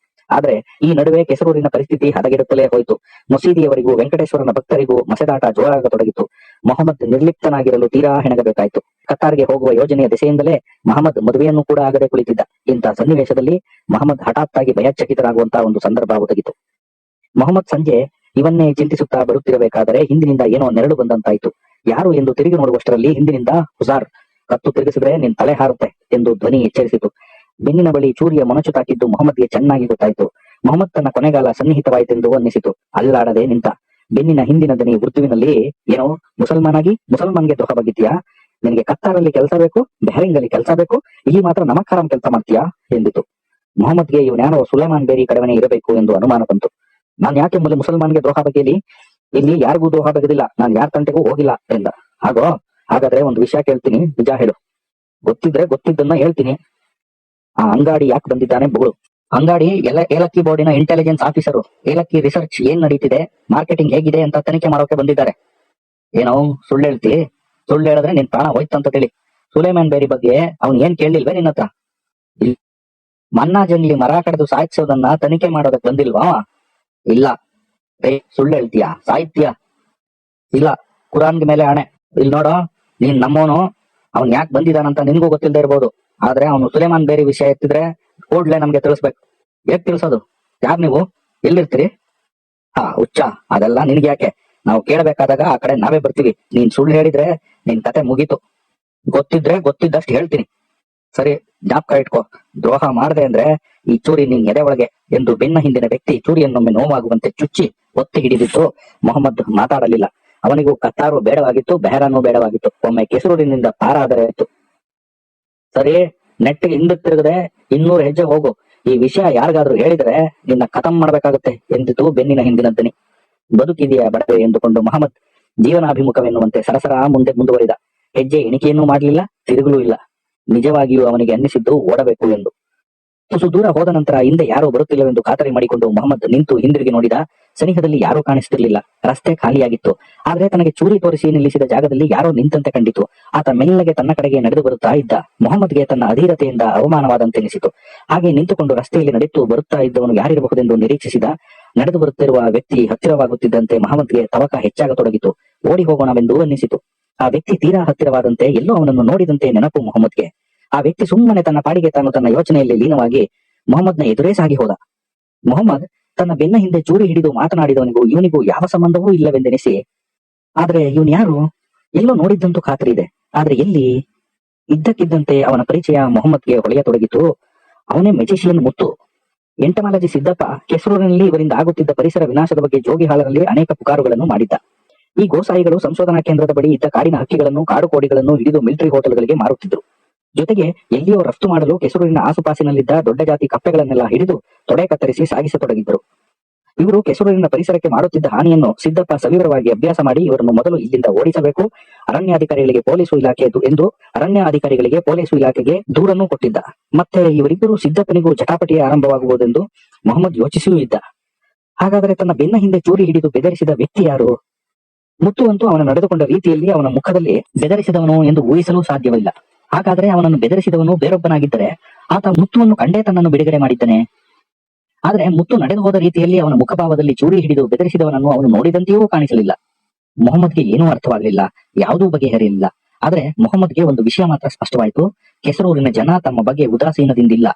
[SPEAKER 1] ಆದ್ರೆ ಈ ನಡುವೆ ಕೆಸರೂರಿನ ಪರಿಸ್ಥಿತಿ ಹದಗೆಡುತ್ತಲೇ ಹೋಯಿತು. ಮಸೀದಿಯವರಿಗೂ ವೆಂಕಟೇಶ್ವರನ ಭಕ್ತರಿಗೂ ಮಸೆದಾಟ ಜೋರಾಗತೊಡಗಿತು. ಮೊಹಮ್ಮದ್ ನಿರ್ಲಿಪ್ತನಾಗಿರಲು ತೀರಾ ಹೆಣಗಬೇಕಾಯಿತು. ಕತಾರ್ಗೆ ಹೋಗುವ ಯೋಜನೆಯ ದಿಸೆಯಿಂದಲೇ ಮಹಮ್ಮದ್ ಮದುವೆಯನ್ನು ಕೂಡ ಆಗದೆ ಕುಳಿತಿದ್ದ. ಇಂಥ ಸನ್ನಿವೇಶದಲ್ಲಿ ಮಹಮ್ಮದ್ ಹಠಾತ್ತಾಗಿ ಭಯಚಕಿತರಾಗುವಂತಹ ಒಂದು ಸಂದರ್ಭ ಒದಗಿತು. ಮೊಹಮ್ಮದ್ ಸಂಜೆ ಇವನ್ನೇ ಚಿಂತಿಸುತ್ತಾ ಬರುತ್ತಿರಬೇಕಾದರೆ ಹಿಂದಿನಿಂದ ಏನೋ ನೆರಳು ಬಂದಂತಾಯಿತು. ಯಾರು ಎಂದು ತಿರುಗಿ ನೋಡುವಷ್ಟರಲ್ಲಿ ಹಿಂದಿನಿಂದ ಹುಜಾರ್, ಕತ್ತು ತಿರುಗಿಸಿದ್ರೆ ನಿನ್ ತಲೆ ಹಾರುತ್ತೆ ಎಂದು ಧ್ವನಿ ಎಚ್ಚರಿಸಿತು. ಬೆನ್ನಿನ ಬಳಿ ಚೂರಿಯ ಮೊನಚು ತಾಕಿದ್ದು ಮೊಹಮ್ಮದ್ಗೆ ಚೆನ್ನಾಗಿ ಗೊತ್ತಾಯಿತು. ಮೊಹಮ್ಮದ್ ತನ್ನ ಕೊನೆಗಾಲ ಸನ್ನಿಹಿತವಾಯಿತೆಂದು ಅನ್ನಿಸಿತು. ಅಲ್ಲಾಡದೆ ನಿಂತ. ಬೆನ್ನಿನ ಹಿಂದಿನ ದನಿ ಉರ್ದುವಿನಲ್ಲಿ, ಏನೋ ಮುಸಲ್ಮಾನ್ಗೆ ದ್ರೋಹ ಬಗ್ಗಿತೀಯಾ? ನಿನಗೆ ಕತ್ತಾರಲ್ಲಿ ಕೆಲಸ ಬೇಕು, ಬೆಹರಿಂಗಲ್ಲಿ ಕೆಲಸ ಬೇಕು, ಇಲ್ಲಿ ಮಾತ್ರ ನಮಕ್ ಹರಾಮ್ ಕೆಲಸ ಮಾಡ್ತೀಯಾ ಎಂದಿತು. ಮೊಹಮ್ಮದ್ಗೆ ಇವನ್ಯಾರೋ ಸುಲೇಮಾನ್ ಬೇರಿ ಕಡೆವನೇ ಇರಬೇಕು ಎಂದು ಅನುಮಾನ ಬಂತು. ನಾನ್ ಯಾಕೆ ಮುಸಲ್ಮಾನ್ಗೆ ದ್ರೋಹ ಬಗೆಯಲಿ? ಇಲ್ಲಿ ಯಾರಿಗೂ ದ್ರೋಹ ಬಗೆದಿಲ್ಲ, ನಾನ್ ಯಾರ ತಂಟೆಗೂ ಹೋಗಿಲ್ಲ ಎಂದ. ಹಾಗಾದ್ರೆ ಒಂದು ವಿಷಯ ಕೇಳ್ತೀನಿ, ನಿಜ ಹೇಳು. ಗೊತ್ತಿದ್ರೆ ಗೊತ್ತಿದ್ದನ್ನ ಹೇಳ್ತೀನಿ. ಆ ಅಂಗಾಡಿ ಯಾಕೆ ಬಂದಿದ್ದಾನೆ ಬೋಳು? ಅಂಗಾಡಿ ಏಲಕ್ಕಿ ಬೋರ್ಡಿನ ಇಂಟೆಲಿಜೆನ್ಸ್ ಆಫೀಸರು. ಏಲಕ್ಕಿ ರಿಸರ್ಚ್ ಏನ್ ನಡೀತಿದೆ, ಮಾರ್ಕೆಟಿಂಗ್ ಹೇಗಿದೆ ಅಂತ ತನಿಖೆ ಮಾಡೋಕೆ ಬಂದಿದ್ದಾರೆ. ಏನೋ ಸುಳ್ಳು ಹೇಳ್ತಿ? ಸುಳ್ಳು ಹೇಳಿದ್ರೆ ನಿನ್ ಪ್ರಾಣ ಹೋಯ್ತಂತ ತಿಳಿ. ಸುಲೇಮಾನ್ ಬೇರಿ ಬಗ್ಗೆ ಅವ್ನು ಏನ್ ಕೇಳಿಲ್ವೇ ನಿನ್ನ ಹತ್ರ? ಮನ್ನಾ ಜಂಗ್ಲಿ ಮರ ಕಡ್ದು ಸಾಯಿಸೋದನ್ನ ತನಿಖೆ ಮಾಡೋದಕ್ ಬಂದಿಲ್ವಾ? ಇಲ್ಲ. ಸುಳ್ಳು ಹೇಳ್ತೀಯಾ? ಸಾಹಿತ್ಯ ಇಲ್ಲ, ಕುರಾನ್ಗೆ ಮೇಲೆ ಆಣೆ. ಇಲ್ಲಿ ನೋಡೋ, ನೀನ್ ನಮ್ಮವನು, ಅವ್ನ್ ಯಾಕೆ ಬಂದಿದ್ದಾನಂತ ನಿನ್ಗೂ ಗೊತ್ತಿಲ್ಲದೆ ಇರ್ಬೋದು. ಆದ್ರೆ ಅವನು ಸುಲೇಮಾನ್ ಬೇರಿ ವಿಷಯ ಎತ್ತಿದ್ರೆ ಕೂಡ್ಲೆ ನಮ್ಗೆ ತಿಳಿಸ್ಬೇಕು. ಹೇಗ್ ತಿಳಿಸೋದು? ಯಾರ್ ನೀವು? ಎಲ್ಲಿರ್ತೀರಿ? ಹುಚ್ಚ, ಅದೆಲ್ಲ ನಿನ್ಗೆ ಯಾಕೆ? ನಾವು ಕೇಳಬೇಕಾದಾಗ ಆ ಕಡೆ ನಾವೇ ಬರ್ತೀವಿ. ನೀನ್ ಸುಳ್ಳು ಹೇಳಿದ್ರೆ ನಿನ್ ಕತೆ ಮುಗೀತು. ಗೊತ್ತಿದ್ರೆ ಗೊತ್ತಿದ್ದಷ್ಟು ಹೇಳ್ತೀನಿ. ಸರಿ, ಜ್ಞಾಪಕ ಇಟ್ಕೋ, ದ್ರೋಹ ಮಾಡದೆ ಅಂದ್ರೆ ಈ ಚೂರಿ ನಿನ್ ಎದೆ ಒಳಗೆ ಎಂದು ಬೆನ್ನ ಹಿಂದಿನ ವ್ಯಕ್ತಿ ಚೂರಿಯನ್ನೊಮ್ಮೆ ನೋವಾಗುವಂತೆ ಚುಚ್ಚಿ ಒತ್ತಿ ಹಿಡಿದಿತ್ತು. ಮೊಹಮ್ಮದ್ ಮಾತಾಡಲಿಲ್ಲ. ಅವನಿಗೂ ಕತ್ತಾರು ಬೇಡವಾಗಿತ್ತು, ಬೆಹರಾನು ಬೇಡವಾಗಿತ್ತು. ಒಮ್ಮೆ ಕೆಸರೂರಿನಿಂದ ಪಾರಾದರೆ ಇತ್ತು. ಸರಿ, ನೆಟ್ಟಿಗೆ ಹಿಂದಕ್ಕೆ ತಿರುಗದೆ 200 ಹೆಜ್ಜೆ ಹೋಗು. ಈ ವಿಷಯ ಯಾರಿಗಾದ್ರೂ ಹೇಳಿದ್ರೆ ನಿನ್ನ ಖತಮ್ ಮಾಡ್ಬೇಕಾಗುತ್ತೆ ಎಂದಿತು ಬೆನ್ನಿನ ಹಿಂದಿನ ದನಿ. ಬದುಕಿದೆಯಾ ಬಡವೆ ಎಂದುಕೊಂಡು ಮೊಹಮ್ಮದ್ ಜೀವನಾಭಿಮುಖವೆನ್ನುವಂತೆ ಸರಸರ ಮುಂದೆ ಮುಂದುವರಿದ. ಹೆಜ್ಜೆ ಎಣಿಕೆಯನ್ನೂ ಮಾಡಲಿಲ್ಲ, ತಿರುಗಲೂ ಇಲ್ಲ. ನಿಜವಾಗಿಯೂ ಅವನಿಗೆ ಅನ್ನಿಸಿದ್ದು ಓಡಬೇಕು ಎಂದು. ತುಸು ದೂರ ಹೋದ ನಂತರ ಹಿಂದೆ ಯಾರೋ ಬರುತ್ತಿಲ್ಲವೆಂದು ಖಾತರಿ ಮಾಡಿಕೊಂಡು ಮೊಹಮ್ಮದ್ ನಿಂತು ಹಿಂದಿರುಗಿ ನೋಡಿದ. ಸನಿಹದಲ್ಲಿ ಯಾರೂ ಕಾಣಿಸುತ್ತಿರಲಿಲ್ಲ. ರಸ್ತೆ ಖಾಲಿಯಾಗಿತ್ತು. ಆದ್ರೆ ತನಗೆ ಚೂರಿ ತೋರಿಸಿ ನಿಲ್ಲಿಸಿದ ಜಾಗದಲ್ಲಿ ಯಾರೋ ನಿಂತಂತೆ ಕಂಡಿತು. ಆತ ಮೆಲ್ಲಗೆ ತನ್ನ ಕಡೆಗೆ ನಡೆದು ಬರುತ್ತಾ ಇದ್ದ. ಮೊಹಮ್ಮದ್ಗೆ ತನ್ನ ಅಧೀರತೆಯಿಂದ ಅವಮಾನವಾದಂತೆನಿಸಿತು. ಹಾಗೆ ನಿಂತುಕೊಂಡು ರಸ್ತೆಯಲ್ಲಿ ನಡೆದು ಬರುತ್ತಾ ಇದ್ದವನು ಯಾರಿರಬಹುದೆಂದು ನಿರೀಕ್ಷಿಸಿದ. ನಡೆದು ಬರುತ್ತಿರುವ ವ್ಯಕ್ತಿ ಹತ್ತಿರವಾಗುತ್ತಿದ್ದಂತೆ ಮೊಹಮ್ಮದ್ಗೆ ತವಕ ಹೆಚ್ಚಾಗತೊಡಗಿತು. ಓಡಿ ಹೋಗೋಣವೆಂದು ಅನ್ನಿಸಿತು. ಆ ವ್ಯಕ್ತಿ ತೀರಾ ಹತ್ತಿರವಾದಂತೆ ಎಲ್ಲೋ ಅವನನ್ನು ನೋಡಿದಂತೆ ನೆನಪು ಮೊಹಮ್ಮದ್ಗೆ. ಆ ವ್ಯಕ್ತಿ ಸುಮ್ಮನೆ ತನ್ನ ಪಾಡಿಗೆ ತಾನು ತನ್ನ ಯೋಚನೆಯಲ್ಲಿ ಲೀನವಾಗಿ ಮೊಹಮ್ಮದ್ನ ಎದುರೇ ಸಾಗಿ ಹೋದ. ಮೊಹಮ್ಮದ್ ತನ್ನ ಬೆನ್ನ ಹಿಂದೆ ಚೂರಿ ಹಿಡಿದು ಮಾತನಾಡಿದವನಿಗೂ ಇವನಿಗೂ ಯಾವ ಸಂಬಂಧವೂ ಇಲ್ಲವೆಂದೆನಿಸಿ, ಆದ್ರೆ ಇವನ್ ಯಾರು? ಎಲ್ಲೋ ನೋಡಿದ್ದಂತೂ ಖಾತರಿ ಇದೆ, ಆದ್ರೆ ಎಲ್ಲಿ? ಇದ್ದಕ್ಕಿದ್ದಂತೆ ಅವನ ಪರಿಚಯ ಮೊಹಮ್ಮದ್ಗೆ ಹೊಳೆಯತೊಡಗಿತು. ಅವನೇ ಮೆಜಿಷಿಯನ್ ಮುತ್ತು. ಎಂಟಮಾಲಜಿ ಸಿದ್ದಪ್ಪ ಕೆಸರೂರಿನಲ್ಲಿ ಇವರಿಂದ ಆಗುತ್ತಿದ್ದ ಪರಿಸರ ವಿನಾಶದ ಬಗ್ಗೆ ಜೋಗಿಹಾಳರಲ್ಲಿ ಅನೇಕ ಪುಕಾರುಗಳನ್ನು ಮಾಡಿದ್ದ. ಈ ಗೋಸಾಯಿಗಳು ಸಂಶೋಧನಾ ಕೇಂದ್ರದ ಬಳಿ ಇದ್ದ ಕಾಡಿನ ಹಕ್ಕಿಗಳನ್ನು, ಕಾಡು ಕೋಡಿಗಳನ್ನು ಹಿಡಿದು ಮಿಲಿಟರಿ ಹೋಟೆಲ್ಗಳಿಗೆ ಮಾರುತ್ತಿದ್ರು. ಜೊತೆಗೆ ಎಲ್ಲಿಯೋ ರಫ್ತು ಮಾಡಲು ಕೆಸರೂರಿನ ಆಸುಪಾಸಿನಲ್ಲಿದ್ದ ದೊಡ್ಡ ಜಾತಿ ಕಪ್ಪೆಗಳನ್ನೆಲ್ಲ ಹಿಡಿದು ತೊಡೆ ಕತ್ತರಿಸಿ ಸಾಗಿಸತೊಡಗಿದ್ದರು. ಇವರು ಕೆಸರೂರಿನ ಪರಿಸರಕ್ಕೆ ಮಾಡುತ್ತಿದ್ದ ಹಾನಿಯನ್ನು ಸಿದ್ದಪ್ಪ ಸವಿವರವಾಗಿ ಅಭ್ಯಾಸ ಮಾಡಿ ಇವರನ್ನು ಮೊದಲು ಇಲ್ಲಿಂದ ಓಡಿಸಬೇಕು, ಅರಣ್ಯಾಧಿಕಾರಿಗಳಿಗೆ ಪೊಲೀಸು ಇಲಾಖೆಗೆ ದೂರನ್ನೂ ಕೊಟ್ಟಿದ್ದ. ಮತ್ತೆ ಇವರಿಬ್ಬರು ಸಿದ್ದಪ್ಪನಿಗೂ ಜಟಾಪಟಿಯ ಆರಂಭವಾಗುವುದೆಂದು ಮೊಹಮ್ಮದ್ ಯೋಚಿಸಿಯೂ ಇದ್ದ. ಹಾಗಾದರೆ ತನ್ನ ಬೆನ್ನ ಹಿಂದೆ ಚೂರಿ ಹಿಡಿದು ಬೆದರಿಸಿದ ವ್ಯಕ್ತಿ ಯಾರು? ಮುತ್ತು ಅಂತೂ ಅವನ ನಡೆದುಕೊಂಡ ರೀತಿಯಲ್ಲಿ ಅವನ ಮುಖದಲ್ಲಿ ಬೆದರಿಸಿದವನು ಎಂದು ಊಹಿಸಲು ಸಾಧ್ಯವಿಲ್ಲ. ಹಾಗಾದ್ರೆ ಅವನನ್ನು ಬೆದರಿಸಿದವನು ಬೇರೊಬ್ಬನಾಗಿದ್ದರೆ ಆತ ಮುತ್ತುವನ್ನು ಕಂಡೇ ತನ್ನನ್ನು ಬಿಡುಗಡೆ ಮಾಡಿದ್ದಾನೆ. ಆದ್ರೆ ಮುತ್ತು ನಡೆದು ಹೋದ ರೀತಿಯಲ್ಲಿ ಅವನ ಮುಖಭಾವದಲ್ಲಿ ಚೂರಿ ಹಿಡಿದು ಬೆದರಿಸಿದವನನ್ನು ಅವನು ನೋಡಿದಂತೆಯೂ ಕಾಣಿಸಲಿಲ್ಲ. ಮೊಹಮ್ಮದ್ಗೆ ಏನೂ ಅರ್ಥವಾಗಲಿಲ್ಲ, ಯಾವುದೂ ಬಗೆಹರಿಯಲಿಲ್ಲ. ಆದ್ರೆ ಮೊಹಮ್ಮದ್ಗೆ ಒಂದು ವಿಷಯ ಮಾತ್ರ ಸ್ಪಷ್ಟವಾಯಿತು. ಕೆಸರೂರಿನ ಜನ ತಮ್ಮ ಬಗ್ಗೆ ಉದಾಸೀನದಿಂದಿಲ್ಲ.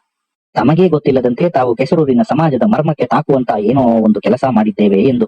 [SPEAKER 1] ತಮಗೇ ಗೊತ್ತಿಲ್ಲದಂತೆ ತಾವು ಕೆಸರೂರಿನ ಸಮಾಜದ ಮರ್ಮಕ್ಕೆ ತಾಕುವಂತ ಏನೋ ಒಂದು ಕೆಲಸ ಮಾಡಿದ್ದೇವೆ ಎಂದು.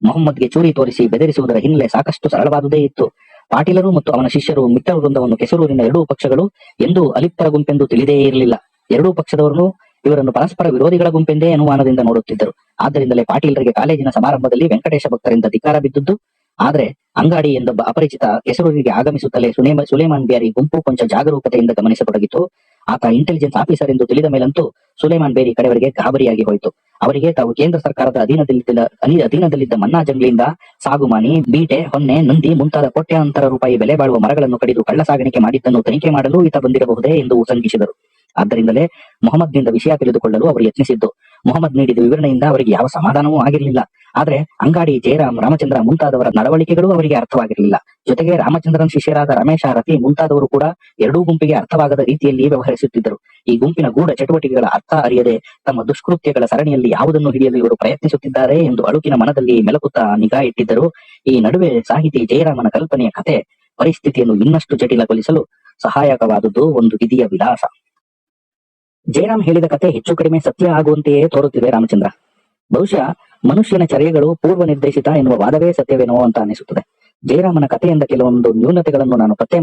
[SPEAKER 1] ಮೊಹಮ್ಮದ್ಗೆ ಚೂರಿ ತೋರಿಸಿ ಬೆದರಿಸುವುದರ ಹಿನ್ನೆಲೆ ಸಾಕಷ್ಟು ಸರಳವಾದುದೇ ಇತ್ತು. ಪಾಟೀಲರು ಮತ್ತು ಅವನ ಶಿಷ್ಯರು ಮಿತ್ರ ವೃಂದವನ್ನು ಕೆಸರೂರಿನ ಎರಡೂ ಪಕ್ಷಗಳು ಎಂದೂ ಅಲಿಪ್ತರ ಗುಂಪೆಂದು ತಿಳಿದೇ ಇರಲಿಲ್ಲ. ಎರಡೂ ಪಕ್ಷದವರನ್ನು ಇವರನ್ನು ಪರಸ್ಪರ ವಿರೋಧಿಗಳ ಗುಂಪೆಂದೇ ಅನುಮಾನದಿಂದ ನೋಡುತ್ತಿದ್ದರು. ಆದ್ದರಿಂದಲೇ ಪಾಟೀಲರಿಗೆ ಕಾಲೇಜಿನ ಸಮಾರಂಭದಲ್ಲಿ ವೆಂಕಟೇಶ ಭಕ್ತರಿಂದ ಧಿಕ್ಕಾರ ಬಿದ್ದುದು. ಆದ್ರೆ ಅಂಗಾಡಿ ಎಂದೊಬ್ಬ ಅಪರಿಚಿತ ಕೆಸರೂರಿಗೆ ಆಗಮಿಸುತ್ತಲೇ ಸುಲೇಮಾನ್ ಬೇರಿ ಗುಂಪು ಕೊಂಚ ಜಾಗರೂಕತೆಯಿಂದ ಗಮನಿಸತೊಡಗಿತು. ಆತ ಇಂಟೆಲಿಜೆನ್ಸ್ ಆಫೀಸರ್ ಎಂದು ತಿಳಿದ ಮೇಲಂತೂ ಸುಲೇಮಾನ್ ಬೇರಿ ಕಡೆಯವರಿಗೆ ಗಾಬರಿಯಾಗಿ ಹೋಯಿತು. ಅವರಿಗೆ ತಾವು ಕೇಂದ್ರ ಸರ್ಕಾರದ ಅಧೀನದಲ್ಲಿದ್ದ ಮನ್ನಾ ಜಂಗ್ಲಿಯಿಂದ ಸಾಗುಮಾನಿ, ಬೀಟೆ, ಹೊನ್ನೆ, ನಂದಿ ಮುಂತಾದ ಕೋಟ್ಯಾಂತರ ರೂಪಾಯಿ ಬೆಲೆ ಬಾಳುವ ಮರಗಳನ್ನು ಕಡಿದು ಕಳ್ಳ ಸಾಗಾಣಿಕೆ ಮಾಡಿದ್ದನ್ನು ತನಿಖೆ ಮಾಡಲು ಈತ ಬಂದಿರಬಹುದೇ ಎಂದು ಶಂಕಿಸಿದರು. ಆದ್ದರಿಂದಲೇ ಮೊಹಮ್ಮದ್ನಿಂದ ವಿಷಯ ತಿಳಿದುಕೊಳ್ಳಲು ಅವರು ಯತ್ನಿಸಿದ್ದು. ಮೊಹಮ್ಮದ್ ನೀಡಿದ ವಿವರಣೆಯಿಂದ ಅವರಿಗೆ ಯಾವ ಸಮಾಧಾನವೂ ಆಗಿರಲಿಲ್ಲ. ಆದ್ರೆ ಅಂಗಾಡಿ, ಜಯರಾಮ್, ರಾಮಚಂದ್ರ ಮುಂತಾದವರ ನಡವಳಿಕೆಗಳು ಅವರಿಗೆ ಅರ್ಥವಾಗಿರಲಿಲ್ಲ. ಜೊತೆಗೆ ರಾಮಚಂದ್ರನ್ ಶಿಷ್ಯರಾದ ರಮೇಶ, ರತಿ ಮುಂತಾದವರು ಕೂಡ ಎರಡೂ ಗುಂಪಿಗೆ ಅರ್ಥವಾಗದ ರೀತಿಯಲ್ಲಿ ವ್ಯವಹರಿಸುತ್ತಿದ್ದರು. ಈ ಗುಂಪಿನ ಗೂಢ ಚಟುವಟಿಕೆಗಳ ಅರ್ಥ ಅರಿಯದೆ ತಮ್ಮ ದುಷ್ಕೃತ್ಯಗಳ ಸರಣಿಯಲ್ಲಿ ಯಾವುದನ್ನು ಹಿಡಿಯಲು ಇವರು ಪ್ರಯತ್ನಿಸುತ್ತಿದ್ದಾರೆ ಎಂದು ಅಳುಕಿನ ಮನದಲ್ಲಿ ಮೆಲಕುತ್ತಾ ನಿಗಾ ಇಟ್ಟಿದ್ದರು. ಈ ನಡುವೆ ಸಾಹಿತಿ ಜಯರಾಮನ ಕಲ್ಪನೆಯ ಕಥೆ ಪರಿಸ್ಥಿತಿಯನ್ನು ಇನ್ನಷ್ಟು ಜಟಿಲಗೊಳಿಸಲು ಸಹಾಯಕವಾದುದು ಒಂದು ವಿಧಿಯ ವಿಲಾಸ. ಜಯರಾಮ್ ಹೇಳಿದ ಕತೆ ಹೆಚ್ಚು ಕಡಿಮೆ ಸತ್ಯ ಆಗುವಂತೆಯೇ ತೋರುತ್ತಿದೆ ರಾಮಚಂದ್ರ. ಬಹುಶಃ ಮನುಷ್ಯನ ಚರ್ಯೆಗಳು ಪೂರ್ವ ನಿರ್ದೇಶಿತ ಎನ್ನುವ ವಾದವೇ ಸತ್ಯವೇನೋ ಅಂತ ಅನಿಸುತ್ತದೆ. ಜಯರಾಮನ ಕಥೆಯಿಂದ ಕೆಲವೊಂದು ನ್ಯೂನತೆಗಳನ್ನು ನಾನು ಪತ್ತೆ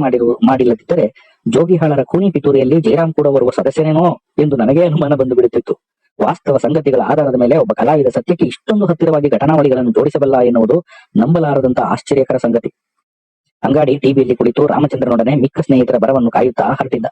[SPEAKER 1] ಮಾಡಿಲ್ಲದಿದ್ದರೆ ಜೋಗಿಹಾಳರ ಕೂನಿ ಪಿತೂರಿಯಲ್ಲಿ ಜಯರಾಮ್ ಕೂಡ ಬರುವ ಸದಸ್ಯನೇನೋ ಎಂದು ನನಗೇ ಅನುಮಾನ ಬಂದು ಬಿಡುತ್ತಿತ್ತು. ವಾಸ್ತವ ಸಂಗತಿಗಳ ಆಧಾರದ ಮೇಲೆ ಒಬ್ಬ ಕಲಾವಿದ ಸತ್ಯಕ್ಕೆ ಇಷ್ಟೊಂದು ಹತ್ತಿರವಾಗಿ ಘಟನಾವಳಿಗಳನ್ನು ಜೋಡಿಸಬಲ್ಲ ಎನ್ನುವುದು ನಂಬಲಾರದಂತ ಆಶ್ಚರ್ಯಕರ ಸಂಗತಿ. ಅಂಗಾಡಿ ಟಿವಿಯಲ್ಲಿ ಕುಳಿತು ರಾಮಚಂದ್ರನೊಡನೆ ಮಿಕ್ಕ ಸ್ನೇಹಿತರ ಬರವನ್ನು ಕಾಯುತ್ತಾ ಹೊರಟಿದ್ದ.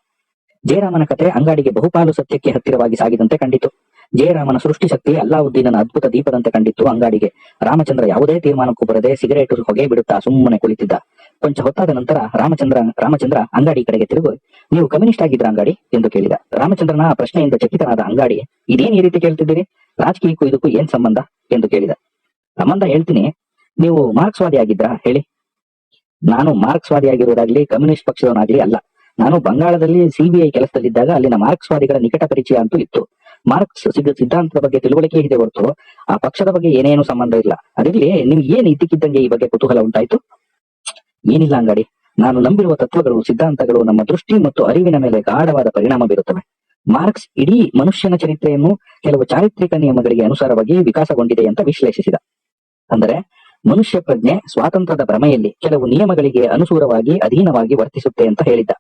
[SPEAKER 1] ಜಯರಾಮನ ಕತೆ ಅಂಗಾಡಿಗೆ ಬಹುಪಾಲು ಸತ್ಯಕ್ಕೆ ಹತ್ತಿರವಾಗಿ ಸಾಗಿದಂತೆ ಕಂಡಿತು. ಜಯರಾಮನ ಸೃಷ್ಟಿ ಶಕ್ತಿ ಅಲ್ಲಾವುದ್ದೀನನ ಅದ್ಭುತ ದೀಪದಂತೆ ಕಂಡಿತ್ತು ಅಂಗಾಡಿಗೆ. ರಾಮಚಂದ್ರ ಯಾವುದೇ ತೀರ್ಮಾನಕ್ಕೂ ಬರದೆ ಸಿಗರೇಟ್ ಹೊಗೆ ಬಿಡುತ್ತಾ ಸುಮ್ಮನೆ ಕುಳಿತಿದ್ದ. ಕೊಂಚ ಹೊತ್ತಾದ ನಂತರ ರಾಮಚಂದ್ರ ಅಂಗಾಡಿ ಕಡೆಗೆ ತಿರುಗಿ, ನೀವು ಕಮ್ಯುನಿಸ್ಟ್ ಆಗಿದ್ರ ಅಂಗಾಡಿ ಎಂದು ಕೇಳಿದ. ರಾಮಚಂದ್ರನ ಆ ಪ್ರಶ್ನೆಯಿಂದ ಚಕಿತನಾದ ಅಂಗಾಡಿ, ಇದೇನ್ ಈ ರೀತಿ ಕೇಳ್ತಿದ್ದೀರಿ, ರಾಜಕೀಯಕ್ಕೂ ಇದಕ್ಕೂ ಏನ್ ಸಂಬಂಧ ಎಂದು ಕೇಳಿದ. ಸಂಬಂಧ ಹೇಳ್ತೀನಿ, ನೀವು ಮಾರ್ಕ್ಸ್ವಾದಿ ಆಗಿದ್ರ ಹೇಳಿ. ನಾನು ಮಾರ್ಕ್ಸ್ವಾದಿಯಾಗಿರುವುದಾಗ್ಲಿ ಕಮ್ಯುನಿಸ್ಟ್ ಪಕ್ಷದವನಾಗ್ಲಿ ಅಲ್ಲ. ನಾನು ಬಂಗಾಳದಲ್ಲಿ ಸಿಬಿಐ ಕೆಲಸದಲ್ಲಿದ್ದಾಗ ಅಲ್ಲಿನ ಮಾರ್ಕ್ಸ್ವಾದಿಗಳ ನಿಕಟ ಪರಿಚಯ ಅಂತೂ ಇತ್ತು. ಮಾರ್ಕ್ಸ್ ಸಿದ್ಧಾಂತದ ಬಗ್ಗೆ ತಿಳುವಳಿಕೆ ಇದೆ ಹೊರತು ಆ ಪಕ್ಷದ ಬಗ್ಗೆ ಏನೇನು ಸಂಬಂಧ ಇಲ್ಲ. ಅದಿರ್ಲಿ, ನಿಮ್ಗೆ ಏನ್ ಇದ್ದಕ್ಕಿದ್ದಂಗೆ ಈ ಬಗ್ಗೆ ಕುತೂಹಲ ಉಂಟಾಯ್ತು? ಏನಿಲ್ಲ ಅಂಗಾಡಿ, ನಾನು ನಂಬಿರುವ ತತ್ವಗಳು, ಸಿದ್ಧಾಂತಗಳು ನಮ್ಮ ದೃಷ್ಟಿ ಮತ್ತು ಅರಿವಿನ ಮೇಲೆ ಗಾಢವಾದ ಪರಿಣಾಮ ಬೀರುತ್ತವೆ. ಮಾರ್ಕ್ಸ್ ಇಡೀ ಮನುಷ್ಯನ ಚರಿತ್ರೆಯನ್ನು ಕೆಲವು ಚಾರಿತ್ರಿಕ ನಿಯಮಗಳಿಗೆ ಅನುಸಾರವಾಗಿ ವಿಕಾಸಗೊಂಡಿದೆ ಅಂತ ವಿಶ್ಲೇಷಿಸಿದ. ಅಂದರೆ ಮನುಷ್ಯ ಪ್ರಜ್ಞೆ ಸ್ವಾತಂತ್ರ್ಯದ ಭ್ರಮೆಯಲ್ಲಿ ಕೆಲವು ನಿಯಮಗಳಿಗೆ ಅನುಸಾರವಾಗಿ ಅಧೀನವಾಗಿ ವರ್ತಿಸುತ್ತೆ ಅಂತ ಹೇಳಿದ್ದ.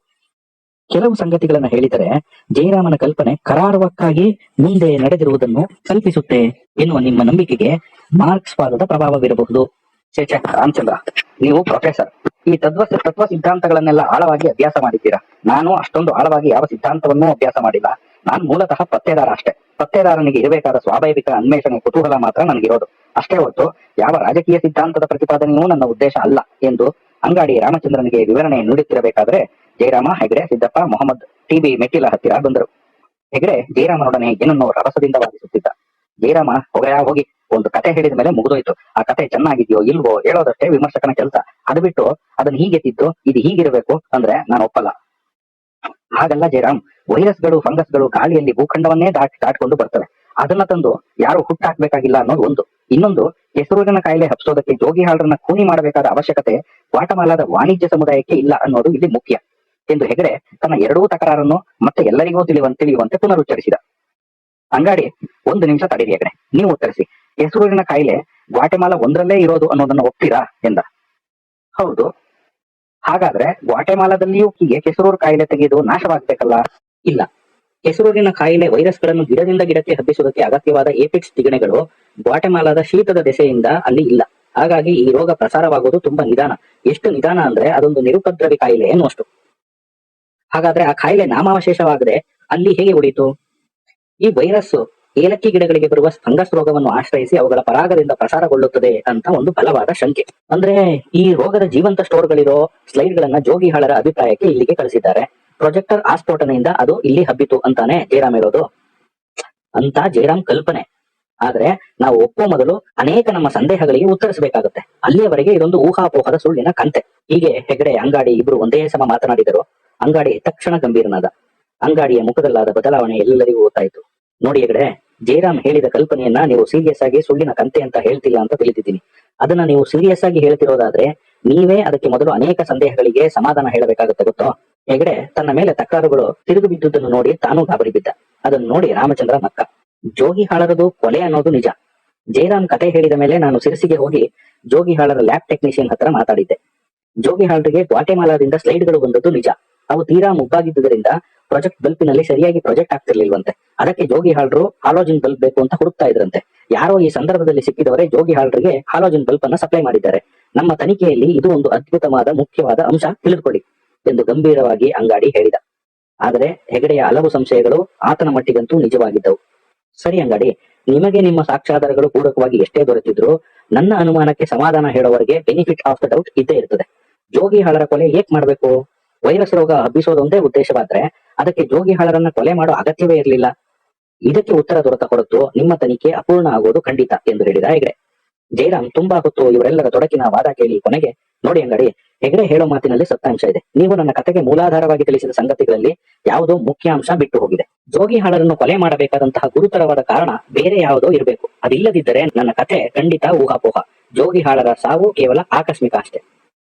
[SPEAKER 1] ಕೆಲವು ಸಂಗತಿಗಳನ್ನ ಹೇಳಿದರೆ ಜಯರಾಮನ ಕಲ್ಪನೆ ಕರಾರುವಕ್ಕಾಗಿ ಮುಂದೆ ನಡೆದಿರುವುದನ್ನು ಕಲ್ಪಿಸುತ್ತೆ ಎನ್ನುವ ನಿಮ್ಮ ನಂಬಿಕೆಗೆ ಮಾರ್ಕ್ಸ್ವಾದದ ಪ್ರಭಾವವಿರಬಹುದು. ರಾಮಚಂದ್ರ, ನೀವು ಪ್ರೊಫೆಸರ್, ಈ ತತ್ವ ಸಿದ್ಧಾಂತಗಳನ್ನೆಲ್ಲ ಆಳವಾಗಿ ಅಭ್ಯಾಸ ಮಾಡಿದ್ದೀರಾ. ನಾನು ಅಷ್ಟೊಂದು ಆಳವಾಗಿ ಯಾವ ಸಿದ್ಧಾಂತವನ್ನೂ ಅಭ್ಯಾಸ ಮಾಡಿಲ್ಲ. ನಾನು ಮೂಲತಃ ಪತ್ತೇದಾರ ಅಷ್ಟೇ. ಪತ್ತೇದಾರನಿಗೆ ಇರಬೇಕಾದ ಸ್ವಾಭಾವಿಕ ಅನ್ವೇಷಣೆ, ಕುತೂಹಲ ಮಾತ್ರ ನನಗಿರೋದು ಅಷ್ಟೇ ಹೊರತು ಯಾವ ರಾಜಕೀಯ ಸಿದ್ಧಾಂತದ ಪ್ರತಿಪಾದನೆಯೂ ನನ್ನ ಉದ್ದೇಶ ಅಲ್ಲ ಎಂದು ಅಂಗಾಡಿ ರಾಮಚಂದ್ರನಿಗೆ ವಿವರಣೆ ನೀಡುತ್ತಿರಬೇಕಾದ್ರೆ ಜಯರಾಮ, ಹೆಗ್ಡೆ, ಸಿದ್ದಪ್ಪ, ಮೊಹಮ್ಮದ್ ಟಿಬಿ ಮೆಟ್ಟಿಲ ಹತ್ತಿರ ಬಂದರು. ಹೆಗ್ಡೆ ಜಯರಾಮನೊಡನೆ ಏನನ್ನೋ ರಭಸದಿಂದ ವಾದಿಸುತ್ತಿದ್ದ. ಜಯರಾಮ, ಹೋಗಿ ಒಂದು ಕತೆ ಹೇಳಿದ ಮೇಲೆ ಮುಗಿದೋಯ್ತು. ಆ ಕತೆ ಚೆನ್ನಾಗಿದೆಯೋ ಇಲ್ವೋ ಹೇಳೋದಷ್ಟೇ ವಿಮರ್ಶಕನ ಕೆಲಸ. ಅದು ಬಿಟ್ಟು ಅದನ್ನ ಹೀಗೆತ್ತಿದ್ದು ಇದು ಹೀಗಿರಬೇಕು ಅಂದ್ರೆ ನಾನು ಒಪ್ಪಲ್ಲ. ಹಾಗಲ್ಲ ಜಯರಾಮ್, ವೈರಸ್ಗಳು, ಫಂಗಸ್ಗಳು ಗಾಳಿಯಲ್ಲಿ ಭೂಖಂಡವನ್ನೇ ದಾಟ್ಕೊಂಡು ಬರ್ತವೆ. ಅದನ್ನ ತಂದು ಯಾರು ಹುಟ್ಟಾಕ್ಬೇಕಾಗಿಲ್ಲ ಅನ್ನೋದು ಒಂದು. ಇನ್ನೊಂದು, ಕೆಸರೂರಿನ ಕಾಯಿಲೆ ಹಬ್ಸೋದಕ್ಕೆ ಜೋಗಿಹಾಳರನ್ನ ಖೂನಿ ಮಾಡಬೇಕಾದ ಅವಶ್ಯಕತೆ ಗ್ವಾಟಮಾಲಾದ ವಾಣಿಜ್ಯ ಸಮುದಾಯಕ್ಕೆ ಇಲ್ಲ ಅನ್ನೋದು ಇಲ್ಲಿ ಮುಖ್ಯ ಎಂದು ಹೆಗಡೆ ತನ್ನ ಎರಡೂ ತಕರಾರನ್ನು ಮತ್ತೆ ಎಲ್ಲರಿಗೂ ತಿಳಿಯುವಂತೆ ಪುನರುಚ್ಚರಿಸಿದ. ಅಂಗಾಡಿ, ಒಂದು ನಿಮಿಷ ತಡೀರಿ ಹೆಗಡೆ, ನೀವು ಉತ್ತರಿಸಿ. ಕೆಸರೂರಿನ ಕಾಯಿಲೆ ಗ್ವಾಟೆಮಾಲಾ ಒಂದರಲ್ಲೇ ಇರೋದು ಅನ್ನೋದನ್ನ ಒಪ್ತೀರಾ ಎಂದ. ಹೌದು. ಹಾಗಾದ್ರೆ ಗ್ವಾಟೆಮಾಲಾದಲ್ಲಿಯೂ ಹೀಗೆ ಕೆಸರೂರು ಕಾಯಿಲೆ ತೆಗೆದು ನಾಶವಾಗಬೇಕಲ್ಲ? ಇಲ್ಲ. ಕೆಸರೂರಿನ ಕಾಯಿಲೆ ವೈರಸ್ಗಳನ್ನು ಗಿಡದಿಂದ ಗಿಡಕ್ಕೆ ಹಬ್ಬಿಸುವುದಕ್ಕೆ ಅಗತ್ಯವಾದ ಏಪಿಕ್ಸ್ ತಿಗಣೆಗಳು ಗ್ವಾಟೆಮಾಲಾದ ಶೀತದ ದೆಸೆಯಿಂದ ಅಲ್ಲಿ ಇಲ್ಲ. ಹಾಗಾಗಿ ಈ ರೋಗ ಪ್ರಸಾರವಾಗುವುದು ತುಂಬಾ ನಿಧಾನ. ಎಷ್ಟು ನಿಧಾನ ಅಂದ್ರೆ ಅದೊಂದು ನಿರುಪದ್ರವಿ ಕಾಯಿಲೆ ಎನ್ನುವಷ್ಟು. ಹಾಗಾದ್ರೆ ಆ ಕಾಯಿಲೆ ನಾಮಾವಶೇಷವಾಗದೆ ಅಲ್ಲಿ ಹೇಗೆ ಉಳಿಯಿತು? ಈ ವೈರಸ್ ಏಲಕ್ಕಿ ಗಿಡಗಳಿಗೆ ಬರುವ ಫಂಗಸ್ ರೋಗವನ್ನು ಆಶ್ರಯಿಸಿ ಅವುಗಳ ಪರಾಗದಿಂದ ಪ್ರಸಾರಗೊಳ್ಳುತ್ತದೆ ಅಂತ ಒಂದು ಬಲವಾದ ಶಂಕೆ. ಅಂದ್ರೆ ಈ ರೋಗದ ಜೀವಂತ ಸ್ಟೋರ್ಗಳಿರೋ ಸ್ಲೈಡ್ಗಳನ್ನ ಜೋಗಿಹಾಳರ ಅಭಿಪ್ರಾಯಕ್ಕೆ ಇಲ್ಲಿಗೆ ಕಳಿಸಿದ್ದಾರೆ. ಪ್ರೊಜೆಕ್ಟರ್ ಆಸ್ಫೋಟನೆಯಿಂದ ಅದು ಇಲ್ಲಿ ಹಬ್ಬಿತು ಅಂತಾನೆ ಜಯರಾಮ್ ಹೇಳೋದು ಅಂತ ಜಯರಾಮ್ ಕಲ್ಪನೆ. ಆದ್ರೆ ನಾವು ಒಪ್ಪೋ ಮೊದಲು ಅನೇಕ ನಮ್ಮ ಸಂದೇಹಗಳಿಗೆ ಉತ್ತರಿಸಬೇಕಾಗುತ್ತೆ. ಅಲ್ಲಿಯವರೆಗೆ ಇದೊಂದು ಊಹಾಪೋಹದ ಸುಳ್ಳಿನ ಕಂತೆ. ಹೀಗೆ ಹೆಗಡೆ, ಅಂಗಾಡಿ ಇಬ್ರು ಒಂದೇ ಸಮ ಮಾತನಾಡಿದರು. ಅಂಗಾಡಿ ತಕ್ಷಣ ಗಂಭೀರನಾದ. ಅಂಗಾಡಿಯ ಮುಖದಲ್ಲಾದ ಬದಲಾವಣೆ ಎಲ್ಲರಿಗೂ ಗೊತ್ತಾಯಿತು. ನೋಡಿ ಹೆಗಡೆ, ಜಯರಾಮ್ ಹೇಳಿದ ಕಲ್ಪನೆಯನ್ನ ನೀವು ಸೀರಿಯಸ್ ಆಗಿ ಸುಳ್ಳಿನ ಕಂತೆ ಅಂತ ಹೇಳ್ತಿಲ್ಲ ಅಂತ ತಿಳಿದಿದ್ದೀನಿ. ಅದನ್ನ ನೀವು ಸೀರಿಯಸ್ ಆಗಿ ಹೇಳ್ತಿರೋದಾದ್ರೆ ನೀವೇ ಅದಕ್ಕೆ ಮೊದಲು ಅನೇಕ ಸಂದೇಹಗಳಿಗೆ ಸಮಾಧಾನ ಹೇಳಬೇಕಾಗುತ್ತೆ ಗೊತ್ತೋ. ಹೆಗಡೆ ತನ್ನ ಮೇಲೆ ತಕರಾರುಗಳು ತಿರುಗಿ ಬಿದ್ದುದನ್ನು ನೋಡಿ ತಾನೂ ಗಾಬರಿ ಬಿದ್ದ. ಅದನ್ನು ನೋಡಿ ರಾಮಚಂದ್ರ ನಕ್ಕ. ಜೋಗಿಹಾಳರದು ಕೊಲೆ ಅನ್ನೋದು ನಿಜ. ಜಯರಾಮ್ ಕತೆ ಹೇಳಿದ ಮೇಲೆ ನಾನು ಸಿರಸಿಗೆ ಹೋಗಿ ಜೋಗಿಹಾಳರ ಲ್ಯಾಬ್ ಟೆಕ್ನಿಷಿಯನ್ ಹತ್ರ ಮಾತಾಡಿದ್ದೆ. ಜೋಗಿಹಾಳರಿಗೆ ಗ್ವಾಟೆಮಾಲಾದಿಂದ ಸ್ಲೈಡ್ಗಳು ಬಂದದ್ದು ನಿಜ. ಅವು ತೀರಾ ಮುಬ್ಬಾಗಿದ್ದರಿಂದ ಪ್ರಾಜೆಕ್ಟ್ ಬಲ್ಪಿನಲ್ಲಿ ಸರಿಯಾಗಿ ಪ್ರಾಜೆಕ್ಟ್ ಆಗ್ತಿರ್ಲಿಲ್ವಂತೆ. ಅದಕ್ಕೆ ಜೋಗಿಹಾಳರು ಹಾಲೋಜಿನ್ ಬಲ್ಬ್ ಬೇಕು ಅಂತ ಹುಡುಕ್ತಾ ಇದ್ರಂತೆ. ಯಾರೋ ಈ ಸಂದರ್ಭದಲ್ಲಿ ಸಿಕ್ಕಿದವರೇ ಜೋಗಿಹಾಳರಿಗೆ ಹಾಲೋಜಿನ್ ಬಲ್ಬ್ ಅನ್ನ ಸಪ್ಲೈ ಮಾಡಿದ್ದಾರೆ. ನಮ್ಮ ತನಿಖೆಯಲ್ಲಿ ಇದು ಒಂದು ಅದ್ಭುತವಾದ ಮುಖ್ಯವಾದ ಅಂಶ, ತಿಳಿದುಕೊಳ್ಳಿ ಎಂದು ಗಂಭೀರವಾಗಿ ಅಂಗಾಡಿ ಹೇಳಿದ. ಆದರೆ ಹೆಗಡೆಯ ಹಲವು ಸಂಶಯಗಳು ಆತನ ಮಟ್ಟಿಗಂತೂ ನಿಜವಾಗಿದ್ದವು. ಸರಿ ಅಂಗಾಡಿ, ನಿಮಗೆ ನಿಮ್ಮ ಸಾಕ್ಷ್ಯಾಧಾರಗಳು ಪೂರಕವಾಗಿ ಎಷ್ಟೇ ದೊರೆತಿದ್ರು ನನ್ನ ಅನುಮಾನಕ್ಕೆ ಸಮಾಧಾನ ಹೇಳೋವರೆಗೆ ಬೆನಿಫಿಟ್ ಆಫ್ ದ ಡೌಟ್ ಇದ್ದೇ ಇರ್ತದೆ. ಜೋಗಿಹಾಳರ ಕೊಲೆ ಏಕ್ ಮಾಡ್ಬೇಕು? ವೈರಸ್ ರೋಗ ಹಬ್ಬಿಸೋದೊಂದೇ ಉದ್ದೇಶವಾದ್ರೆ ಅದಕ್ಕೆ ಜೋಗಿಹಾಳರನ್ನ ಕೊಲೆ ಮಾಡೋ ಅಗತ್ಯವೇ ಇರಲಿಲ್ಲ. ಇದಕ್ಕೆ ಉತ್ತರ ದೊರೆತ ಹೊರತು ನಿಮ್ಮ ತನಿಖೆ ಅಪೂರ್ಣ ಆಗೋದು ಖಂಡಿತ ಎಂದು ಹೇಳಿದ ಹೆಗಡೆ. ಜಯರಾಮ್ ತುಂಬಾ ಹೊತ್ತು ಇವರೆಲ್ಲರ ತೊಡಕಿನ ವಾದ ಕೇಳಿ ಕೊನೆಗೆ, ನೋಡಿ ಅಂಗಾಡಿ, ಹೆಗಡೆ ಹೇಳೋ ಮಾತಿನಲ್ಲಿ ಸತ್ಯಾಂಶ ಇದೆ. ನೀವು ನನ್ನ ಕತೆಗೆ ಮೂಲಾಧಾರವಾಗಿ ತಿಳಿಸಿದ ಸಂಗತಿಗಳಲ್ಲಿ ಯಾವುದೋ ಮುಖ್ಯ ಅಂಶ ಬಿಟ್ಟು ಹೋಗಿದೆ. ಜೋಗಿಹಾಳರನ್ನು ಕೊಲೆ ಮಾಡಬೇಕಾದಂತಹ ಗುರುತರವಾದ ಕಾರಣ ಬೇರೆ ಯಾವುದೋ ಇರಬೇಕು. ಅದಿಲ್ಲದಿದ್ದರೆ ನನ್ನ ಕತೆ ಖಂಡಿತ ಊಹಾಪೋಹ. ಜೋಗಿಹಾಳರ ಸಾವು ಕೇವಲ ಆಕಸ್ಮಿಕ ಅಷ್ಟೇ.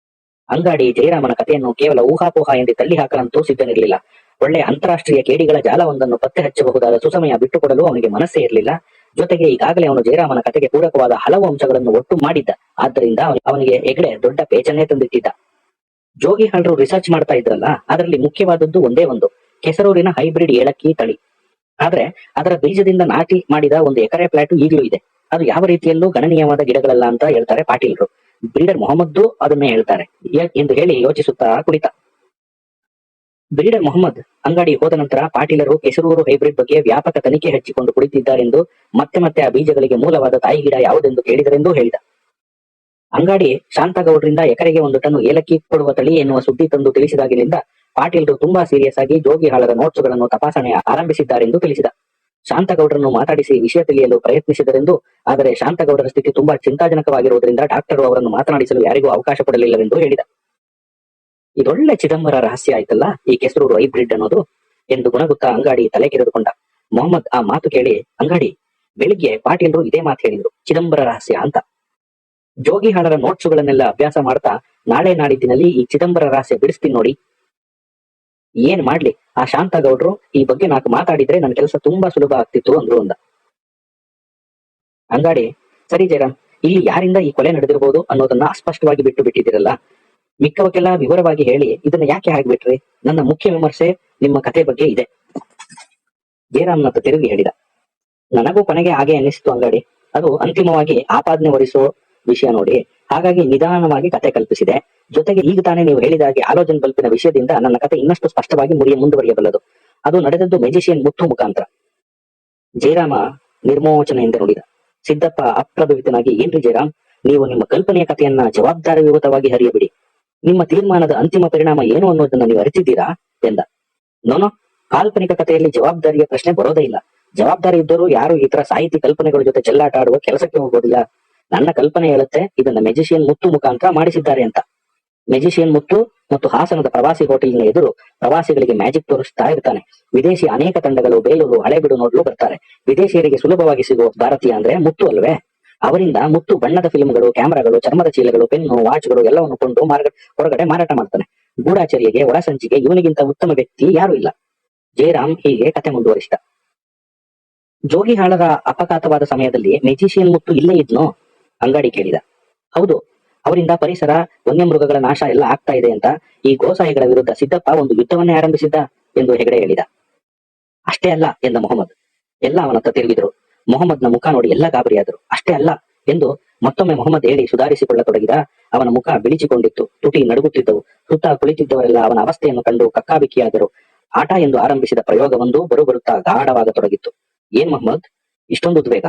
[SPEAKER 1] ಅಂಗಾಡಿ ಜಯರಾಮನ ಕಥೆಯನ್ನು ಕೇವಲ ಊಹಾಪೋಹ ಎಂದು ತಳ್ಳಿ ಹಾಕಲಂತೂ ಸಿದ್ಧನಿರಲಿಲ್ಲ. ಒಳ್ಳೆ ಅಂತಾರಾಷ್ಟ್ರೀಯ ಕೇಡಿಗಳ ಜಾಲವೊಂದನ್ನು ಪತ್ತೆ ಹಚ್ಚಬಹುದಾದ ಸುಸಮಯ ಬಿಟ್ಟುಕೊಡಲು ಅವನಿಗೆ ಮನಸ್ಸೇ ಇರಲಿಲ್ಲ. ಜೊತೆಗೆ ಈಗಾಗಲೇ ಅವನು ಜಯರಾಮನ ಕತೆಗೆ ಪೂರಕವಾದ ಹಲವು ಅಂಶಗಳನ್ನು ಒಟ್ಟು ಮಾಡಿದ್ದ. ಆದ್ದರಿಂದ ಅವನಿಗೆ ಹೆಗಡೆ ದೊಡ್ಡ ಪೇಚನ್ನೇ ತಂದಿಟ್ಟಿದ್ದ. ಜೋಗಿಹಾಳರು ರಿಸರ್ಚ್ ಮಾಡ್ತಾ ಇದ್ರಲ್ಲ, ಅದರಲ್ಲಿ ಮುಖ್ಯವಾದದ್ದು ಒಂದೇ ಒಂದು, ಕೆಸರೂರಿನ ಹೈಬ್ರಿಡ್ ಏಲಕ್ಕಿ ತಳಿ. ಆದ್ರೆ ಅದರ ಬೀಜದಿಂದ ನಾಟಿ ಮಾಡಿದ ಒಂದು ಎಕರೆ ಪ್ಲಾಟು ಈಗಲೂ ಇದೆ. ಅದು ಯಾವ ರೀತಿಯಲ್ಲೂ ಗಣನೀಯವಾದ ಗಿಡಗಳಲ್ಲ ಅಂತ ಹೇಳ್ತಾರೆ ಪಾಟೀಲ್ರು. ಬ್ರೀಡರ್ ಮೊಹಮ್ಮದ್ ಅದನ್ನೇ ಹೇಳ್ತಾರೆ ಎಂದು ಹೇಳಿ ಯೋಚಿಸುತ್ತಾ ಕುಳಿತ. ಬ್ರೀಡರ್ ಮೊಹಮ್ಮದ್ ಅಂಗಾಡಿ ಹೋದ ನಂತರ ಪಾಟೀಲರು ಕೆಸರೂರು ಹೈಬ್ರಿಡ್ ಬಗ್ಗೆ ವ್ಯಾಪಕ ತನಿಖೆ ಹಚ್ಚಿಕೊಂಡು ಕುಳಿತಿದ್ದಾರೆಂದು ಮತ್ತೆ ಮತ್ತೆ ಆ ಬೀಜಗಳಿಗೆ ಮೂಲವಾದ ತಾಯಿ ಗಿಡ ಯಾವುದೆಂದು ಕೇಳಿದರೆಂದೂ ಹೇಳಿದ. ಅಂಗಾಡಿ ಶಾಂತಗೌಡ್ರಿಂದ ಎಕರೆಗೆ 1 ಟನ್ ಏಲಕ್ಕಿ ಕೊಡುವ ತಳಿ ಎನ್ನುವ ಸುದ್ದಿ ತಂದು ತಿಳಿಸಿದಾಗಿನಿಂದ ಪಾಟೀಲರು ತುಂಬಾ ಸೀರಿಯಸ್ ಆಗಿ ಜೋಗಿಹಾಳರ ನೋಟ್ಸುಗಳನ್ನು ತಪಾಸಣೆ ಆರಂಭಿಸಿದ್ದಾರೆಂದು ತಿಳಿಸಿದ. ಶಾಂತಗೌಡರನ್ನು ಮಾತಾಡಿಸಿ ವಿಷಯ ತಿಳಿಯಲು ಪ್ರಯತ್ನಿಸಿದರೆಂದು, ಆದರೆ ಶಾಂತಗೌಡರ ಸ್ಥಿತಿ ತುಂಬಾ ಚಿಂತಾಜನಕವಾಗಿರುವುದರಿಂದ ಡಾಕ್ಟರು ಅವರನ್ನು ಮಾತನಾಡಿಸಲು ಯಾರಿಗೂ ಅವಕಾಶ ಕೊಡಲಿಲ್ಲವೆಂದು ಹೇಳಿದ. ಇದೊಳ್ಳೆ ಚಿದಂಬರ ರಹಸ್ಯ ಆಯ್ತಲ್ಲ ಈ ಕೆಸರೂರು ಹೈಬ್ರಿಡ್ ಅನ್ನೋದು ಎಂದು ಗುಣಗುತ್ತಾ ಅಂಗಾಡಿ ತಲೆ ಕೆರೆದುಕೊಂಡ. ಮೊಹಮ್ಮದ್ ಆ ಮಾತು ಕೇಳಿ, ಅಂಗಾಡಿ, ಬೆಳಿಗ್ಗೆ ಪಾಟೀಲರು ಇದೇ ಮಾತು ಹೇಳಿದ್ರು, ಚಿದಂಬರ ರಹಸ್ಯ ಅಂತ. ಜೋಗಿಹಾಳರ ನೋಟ್ಸುಗಳನ್ನೆಲ್ಲ ಅಭ್ಯಾಸ ಮಾಡ್ತಾ ನಾಳೆ ನಾಡಿದ್ದಿನಲ್ಲಿ ಈ ಚಿದಂಬರ ರಹಸ್ಯ ಬಿಡಿಸ್ತೀನಿ ನೋಡಿ. ಏನ್ ಮಾಡ್ಲಿ, ಆ ಶಾಂತಗೌಡ್ರು ಈ ಬಗ್ಗೆ ನಾಲ್ಕು ಮಾತಾಡಿದ್ರೆ ನನ್ನ ಕೆಲಸ ತುಂಬಾ ಸುಲಭ ಆಗ್ತಿತ್ತು ಅಂದ್ರು ಅಂದ. ಅಂಗಾಡಿ, ಸರಿ ಜಯರಾಮ್, ಇಲ್ಲಿ ಯಾರಿಂದ ಈ ಕೊಲೆ ನಡೆದಿರಬಹುದು ಅನ್ನೋದನ್ನ ಅಸ್ಪಷ್ಟವಾಗಿ ಬಿಟ್ಟು ಬಿಟ್ಟಿದ್ದೀರಲ್ಲ, ಮಿಕ್ಕವಕ್ಕೆಲ್ಲ ವಿವರವಾಗಿ ಹೇಳಿ ಇದನ್ನ ಯಾಕೆ ಹಾಕ್ಬಿಟ್ರಿ? ನನ್ನ ಮುಖ್ಯ ವಿಮರ್ಶೆ ನಿಮ್ಮ ಕತೆ ಬಗ್ಗೆ ಇದೆ. ಜಯರಾಮ್ನತ್ತ ತಿರುಗಿ ಹೇಳಿದ. ನನಗೂ ಕೊನೆಗೆ ಹಾಗೆ ಅನ್ನಿಸ್ತು ಅಂಗಾಡಿ. ಅದು ಅಂತಿಮವಾಗಿ ಆಪಾದನೆ ಹೊರಿಸೋ ವಿಷಯ ನೋಡಿ, ಹಾಗಾಗಿ ನಿಧಾನವಾಗಿ ಕತೆ ಕಲ್ಪಿಸಿದೆ. ಜೊತೆಗೆ ಈಗ ತಾನೇ ನೀವು ಹೇಳಿದಾಗೆ ಆಲೋಚನೆ ಬಲ್ಪಿನ ವಿಷಯದಿಂದ ನನ್ನ ಕತೆ ಇನ್ನಷ್ಟು ಸ್ಪಷ್ಟವಾಗಿ ಮುಂದುವರಿಯಬಲ್ಲದು. ಅದು ನಡೆದದ್ದು ಮೆಜಿಷಿಯನ್ ಮುತ್ತು ಮುಖಾಂತರ. ಜಯರಾಮ ನಿರ್ಮೋಚನೆಯಿಂದ ನೋಡಿದ. ಸಿದ್ದಪ್ಪ ಅಪ್ರಭಾವಿತನಾಗಿ, ಏನ್ರಿ ಜಯರಾಮ್, ನೀವು ನಿಮ್ಮ ಕಲ್ಪನೆಯ ಕಥೆಯನ್ನ ಜವಾಬ್ದಾರಿಯುತವಾಗಿ ಹರಿಯಬಿಡಿ. ನಿಮ್ಮ ತೀರ್ಮಾನದ ಅಂತಿಮ ಪರಿಣಾಮ ಏನು ಅನ್ನೋದನ್ನ ನೀವು ಅರಿತಿದ್ದೀರಾ ಎಂದ. ನೋನೋ, ಕಾಲ್ಪನಿಕ ಕಥೆಯಲ್ಲಿ ಜವಾಬ್ದಾರಿಯ ಪ್ರಶ್ನೆ ಬರೋದೇ ಇಲ್ಲ. ಜವಾಬ್ದಾರಿ ಇದ್ದವರು ಯಾರು ಈ ತರ ಸಾಹಿತಿ ಕಲ್ಪನೆಗಳ ಜೊತೆ ಚೆಲ್ಲಾಟ ಆಡುವ ಕೆಲಸಕ್ಕೆ ಹೋಗೋದಿಲ್ಲ. ನನ್ನ ಕಲ್ಪನೆ ಹೇಳುತ್ತೆ ಇದನ್ನ ಮೆಜಿಷಿಯನ್ ಮುತ್ತು ಮುಖಾಂತರ ಮಾಡಿಸಿದ್ದಾರೆ ಅಂತ. ಮೆಜಿಷಿಯನ್ ಮುತ್ತು ಮತ್ತು ಹಾಸನದ ಪ್ರವಾಸಿ ಹೋಟೆಲ್ನ ಎದುರು ಪ್ರವಾಸಿಗಳಿಗೆ ಮ್ಯಾಜಿಕ್ ತೋರಿಸ್ತಾ ಇರ್ತಾನೆ. ವಿದೇಶಿ ಅನೇಕ ತಂಡಗಳು ಬೇಲೂರು ಹಳೆಬೀಡು ನೋಡಲು ಬರ್ತಾರೆ. ವಿದೇಶಿಯರಿಗೆ ಸುಲಭವಾಗಿ ಸಿಗುವ ಭಾರತೀಯ ಅಂದ್ರೆ ಮುತ್ತು ಅಲ್ವೇ? ಅವರಿಂದ ಮುತ್ತು ಬಣ್ಣದ ಫಿಲ್ಮ್ಗಳು, ಕ್ಯಾಮೆರಾಗಳು, ಚರ್ಮದ ಚೀಲಗಳು, ಪೆನ್ನು, ವಾಚ್ಗಳು ಎಲ್ಲವನ್ನು ಕೊಂಡು ಹೊರಗಡೆ ಮಾರಾಟ ಮಾಡ್ತಾನೆ. ಗೂಢಾಚರ್ಯೆಗೆ, ಒಳಸಂಚಿಗೆ ಇವನಿಗಿಂತ ಉತ್ತಮ ವ್ಯಕ್ತಿ ಯಾರು ಇಲ್ಲ. ಜಯರಾಮ್ ಹೀಗೆ ಕತೆ ಮುಂದುವರಿಸಿದ. ಜೋಗಿಹಾಳರ ಅಪಘಾತವಾದ ಸಮಯದಲ್ಲಿ ಮೆಜಿಷಿಯನ್ ಮುತ್ತು ಇಲ್ಲೇ ಇದ್ನೋ? ಅಂಗಾಡಿ ಕೇಳಿದ. ಹೌದು, ಅವರಿಂದ ಪರಿಸರ, ವನ್ಯಮೃಗಗಳ ನಾಶ ಎಲ್ಲ ಆಗ್ತಾ ಇದೆ ಅಂತ ಈ ಗೋಸಾಯಿಗಳ ವಿರುದ್ಧ ಸಿದ್ದಪ್ಪ ಒಂದು ಯುದ್ಧವನ್ನೇ ಆರಂಭಿಸಿದ್ದ ಎಂದು ಹೆಗಡೆ ಹೇಳಿದ. ಅಷ್ಟೇ ಅಲ್ಲ ಎಂದ ಮೊಹಮ್ಮದ್. ಎಲ್ಲ ಅವನತ್ತ ತಿರುಗಿದ್ರು. ಮೊಹಮ್ಮದ್ನ ಮುಖ ನೋಡಿ ಎಲ್ಲ ಗಾಬರಿಯಾದರು. ಅಷ್ಟೇ ಅಲ್ಲ ಎಂದು ಮತ್ತೊಮ್ಮೆ ಮೊಹಮ್ಮದ್ ಹೇಳಿ ಸುಧಾರಿಸಿಕೊಳ್ಳತೊಡಗಿದ. ಅವನ ಮುಖ ಬಿಳಿಚಿಕೊಂಡಿತ್ತು, ತುಟಿ ನಡುಗುತ್ತಿದ್ದವು. ಸುತ್ತ ಕುಳಿತಿದ್ದವರೆಲ್ಲ ಅವನ ಅವಸ್ಥೆಯನ್ನು ಕಂಡು ಕಕ್ಕಾಬಿಕ್ಕಿಯಾದರು. ಆಟ ಎಂದು ಆರಂಭಿಸಿದ ಪ್ರಯೋಗವೊಂದು ಬರುಬರುತ್ತಾ ಗಾಢವಾಗತೊಡಗಿತ್ತು. ಏನ್ ಮೊಹಮ್ಮದ್, ಇಷ್ಟೊಂದು ಉದ್ವೇಗ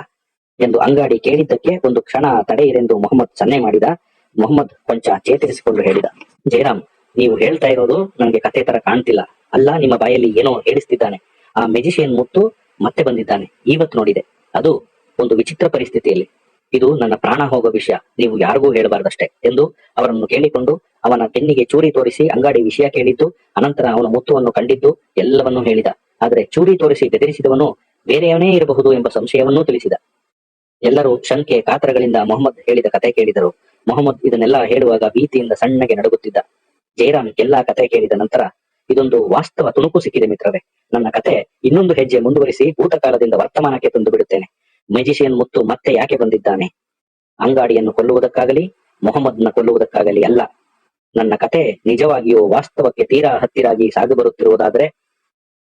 [SPEAKER 1] ಎಂದು ಅಂಗಾಡಿ ಕೇಳಿದ್ದಕ್ಕೆ ಒಂದು ಕ್ಷಣ ತಡೆಯಿರೆಂದು ಮೊಹಮ್ಮದ್ ಸನ್ನೆ ಮಾಡಿದ. ಮೊಹಮ್ಮದ್ ಕೊಂಚ ಚೇತರಿಸಿಕೊಂಡು ಹೇಳಿದ. ಜಯರಾಮ್, ನೀವು ಹೇಳ್ತಾ ಇರೋದು ನನಗೆ ಕತೆ ತರ ಕಾಣ್ತಿಲ್ಲ. ಅಲ್ಲ, ನಿಮ್ಮ ಬಾಯಲ್ಲಿ ಏನೋ ಹೇಳಿಸ್ತಿದ್ದಾನೆ. ಆ ಮೆಜಿಷಿಯನ್ ಮುತ್ತು ಮತ್ತೆ ಬಂದಿದ್ದಾನೆ. ಇವತ್ತು ನೋಡಿದೆ. ಅದು ಒಂದು ವಿಚಿತ್ರ ಪರಿಸ್ಥಿತಿಯಲ್ಲಿ. ಇದು ನನ್ನ ಪ್ರಾಣ ಹೋಗೋ ವಿಷಯ, ನೀವು ಯಾರಿಗೂ ಹೇಳಬಾರ್ದಷ್ಟೇ ಎಂದು ಅವರನ್ನು ಕೇಳಿಕೊಂಡು ಅವನ ಬೆನ್ನಿಗೆ ಚೂರಿ ತೋರಿಸಿ ಅಂಗಾಡಿ ವಿಷಯ ಕೇಳಿದ್ದು, ಅನಂತರ ಅವನ ಮುತ್ತುವನ್ನು ಕಂಡಿದ್ದು ಎಲ್ಲವನ್ನೂ ಹೇಳಿದ. ಆದರೆ ಚೂರಿ ತೋರಿಸಿ ಬೆದರಿಸಿದವನು ಬೇರೆಯವನೇ ಇರಬಹುದು ಎಂಬ ಸಂಶಯವನ್ನೂ ತಿಳಿಸಿದ. ಎಲ್ಲರೂ ಶಂಕೆ ಕಾತರಗಳಿಂದ ಮೊಹಮ್ಮದ್ ಹೇಳಿದ ಕತೆ ಕೇಳಿದರು. ಮೊಹಮ್ಮದ್ ಇದನ್ನೆಲ್ಲ ಹೇಳುವಾಗ ಭೀತಿಯಿಂದ ಸಣ್ಣಗೆ ನಡುಗುತ್ತಿದ್ದ. ಜೈರಾಮ್ ಎಲ್ಲಾ ಕತೆ ಕೇಳಿದ ನಂತರ, ಇದೊಂದು ವಾಸ್ತವ ತುಣುಕು ಸಿಕ್ಕಿದೆ ಮಿತ್ರರೇ. ನನ್ನ ಕತೆ ಇನ್ನೊಂದು ಹೆಜ್ಜೆ ಮುಂದುವರಿಸಿ ಭೂತಕಾಲದಿಂದ ವರ್ತಮಾನಕ್ಕೆ ತಂದು ಬಿಡುತ್ತೇನೆ. ಮೆಜಿಷಿಯನ್ ಮುತ್ತು ಮತ್ತೆ ಯಾಕೆ ಬಂದಿದ್ದಾನೆ? ಅಂಗಾಡಿಯನ್ನು ಕೊಲ್ಲುವುದಕ್ಕಾಗಲಿ ಮೊಹಮ್ಮದ್ನ ಕೊಲ್ಲುವುದಕ್ಕಾಗಲಿ ಅಲ್ಲ. ನನ್ನ ಕತೆ ನಿಜವಾಗಿಯೂ ವಾಸ್ತವಕ್ಕೆ ತೀರಾ ಹತ್ತಿರಾಗಿ ಸಾಗಿ ಬರುತ್ತಿರುವುದಾದರೆ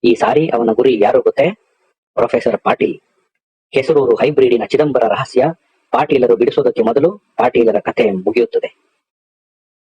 [SPEAKER 1] ಈ ಸಾರಿ ಅವನ ಗುರಿ ಯಾರು ಗೊತ್ತೇ? ಪ್ರೊಫೆಸರ್ ಪಾಟೀಲ್. ಹೆಸರೂರು ಹೈಬ್ರಿಡಿನ ಚಿದಂಬರ ರಹಸ್ಯ ಪಾಟೀಲರು ಬಿಡಿಸೋದಕ್ಕೆ ಮೊದಲು ಪಾಟೀಲರ ಕತೆ ಮುಗಿಯುತ್ತದೆ.